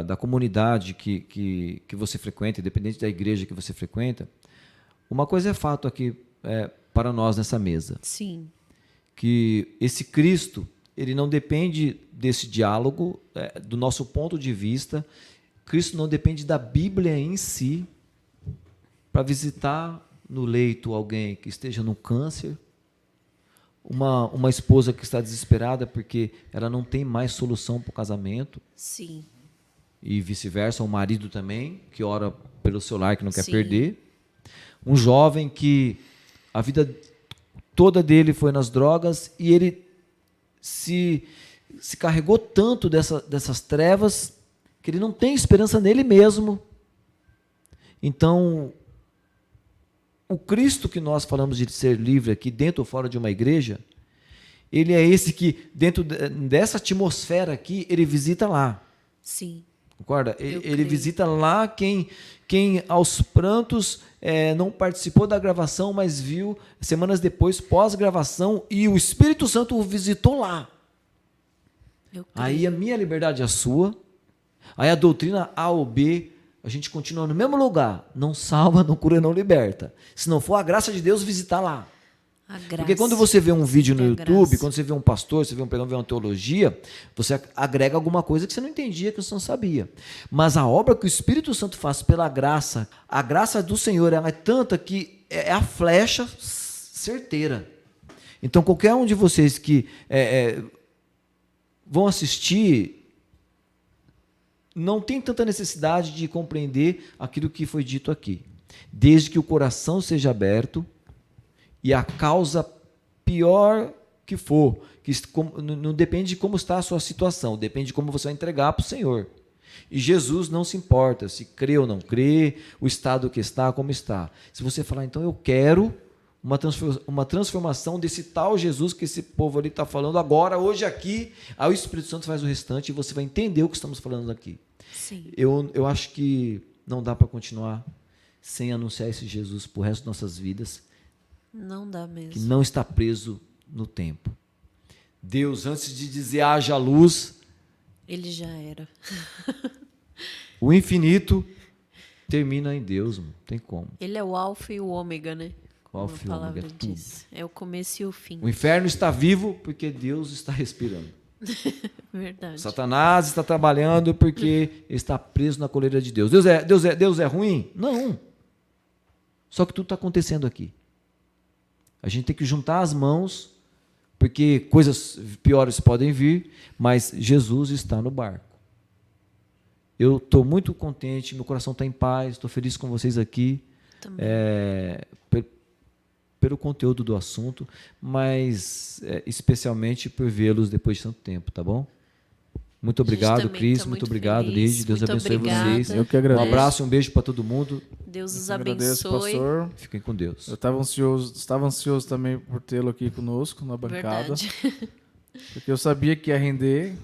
da comunidade que você frequenta, independente da igreja que você frequenta, uma coisa é fato aqui para nós nessa mesa.
Sim.
Que esse Cristo, ele não depende desse diálogo, do nosso ponto de vista. Cristo não depende da Bíblia em si para visitar no leito alguém que esteja no câncer, uma esposa que está desesperada porque ela não tem mais solução para o casamento,
Sim.
e vice-versa, o marido também, que ora pelo seu lar, que não quer
Sim.
perder. Um jovem que a vida toda dele foi nas drogas e ele se carregou tanto dessas trevas que ele não tem esperança nele mesmo. Então, o Cristo que nós falamos de ser livre aqui, dentro ou fora de uma igreja, ele é esse que, dentro dessa atmosfera aqui, ele visita lá.
Sim.
Concorda?
Eu
Ele
creio.
visita lá quem aos prantos não participou da gravação, mas viu semanas depois, pós-gravação, e o Espírito Santo o visitou lá.
Eu creio.
Aí a minha liberdade é a sua, aí a doutrina A ou B, a gente continua no mesmo lugar. Não salva, não cura, não liberta. Se não for a graça de Deus visitar lá.
A graça.
Porque quando você vê um vídeo no
É a
YouTube,
graça.
quando você vê um pastor, você vê um pregão, vê uma teologia, você agrega alguma coisa que você não entendia, que você não sabia. Mas a obra que o Espírito Santo faz pela graça, a graça do Senhor, ela é tanta que é a flecha certeira. Então, qualquer um de vocês que vão assistir, não tem tanta necessidade de compreender aquilo que foi dito aqui. Desde que o coração seja aberto e a causa pior que for, não depende de como está a sua situação, depende de como você vai entregar para o Senhor. E Jesus não se importa se crê ou não crê, o estado que está, como está. Se você falar, então eu quero uma transformação desse tal Jesus que esse povo ali está falando agora, hoje aqui, aí o Espírito Santo faz o restante e você vai entender o que estamos falando aqui.
Sim.
Eu acho que não dá para continuar sem anunciar esse Jesus para o resto de nossas vidas,
Não dá mesmo.
que não está preso no tempo. Deus, antes de dizer haja luz,
Ele já era.
o infinito termina em Deus, não tem como.
Ele é o alfa e o ômega, né?
O alfa
Como
e o
a palavra
ômega, tudo.
diz. É o começo e o fim.
O inferno está vivo porque Deus está respirando.
Verdade.
Satanás está trabalhando porque está preso na coleira de Deus. Deus é ruim? Não. Só que tudo está acontecendo aqui. A gente tem que juntar as mãos, porque coisas piores podem vir, mas Jesus está no barco. Eu estou muito contente, meu coração está em paz, estou feliz com vocês aqui,
Também.
pelo conteúdo do assunto, mas especialmente por vê-los depois de tanto tempo, tá bom? Muito obrigado,
também
Cris.
tá
muito
muito
obrigado,
feliz.
Lídia. Deus
Muito
abençoe
obrigada.
vocês.
Eu que
Um
agradeço.
abraço e um beijo para todo mundo.
Deus os
Eu agradeço,
abençoe.
pastor.
Fiquem com Deus.
Eu estava ansioso também por tê-lo aqui conosco na bancada,
Verdade.
porque eu sabia que ia render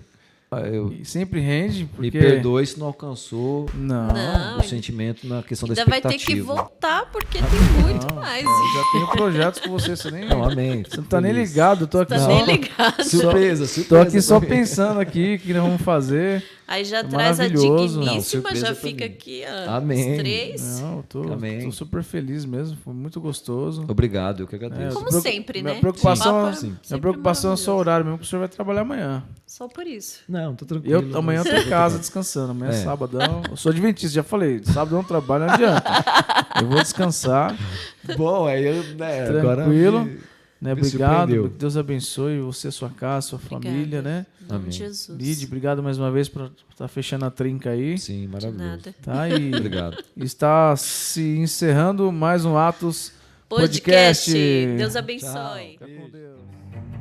e sempre rende,
Me
porque
perdoe se não alcançou
Não,
o sentimento na questão da
ainda vai
expectativa.
ter que voltar, porque tem muito mais.
eu já tenho projetos com você nem
Não, amém.
você não tá nem ligado, eu tô aqui
Tá
só,
nem ligado.
Surpresa,
tô
surpresa.
aqui só
pra mim.
pensando aqui o que nós vamos fazer.
Aí já
É
traz a
maravilhoso.
Não,
digníssima,
surpresa
já
pra
fica
mim.
aqui, ó,
Amém.
os 3.
Não, eu
Amém.
tô super feliz mesmo, foi muito gostoso.
Obrigado, eu que agradeço.
Como sempre,
minha
né?
Preocupação,
Papo é
sim.
minha
sempre
preocupação é só o
maravilhoso.
horário mesmo, que o senhor vai trabalhar amanhã.
Só por isso.
Não, tô tranquilo.
Amanhã eu tô em casa descansando. Amanhã é
É.
sabadão. Eu sou adventista, já falei. Sábado eu não trabalho, não adianta. Eu vou descansar,
Bom, aí eu, né,
tranquilo.
agora
Né?
me
Obrigado.
surpreendeu.
Que Deus abençoe você, sua casa, sua família, né?
Em nome
Amém.
de Jesus.
Lide, obrigado mais uma vez por estar fechando a trinca aí.
Sim,
De
maravilhoso.
nada.
Tá? E
Obrigado.
está se encerrando mais um Atos
Podcast.
Podcast.
Deus abençoe.
Fica com Deus.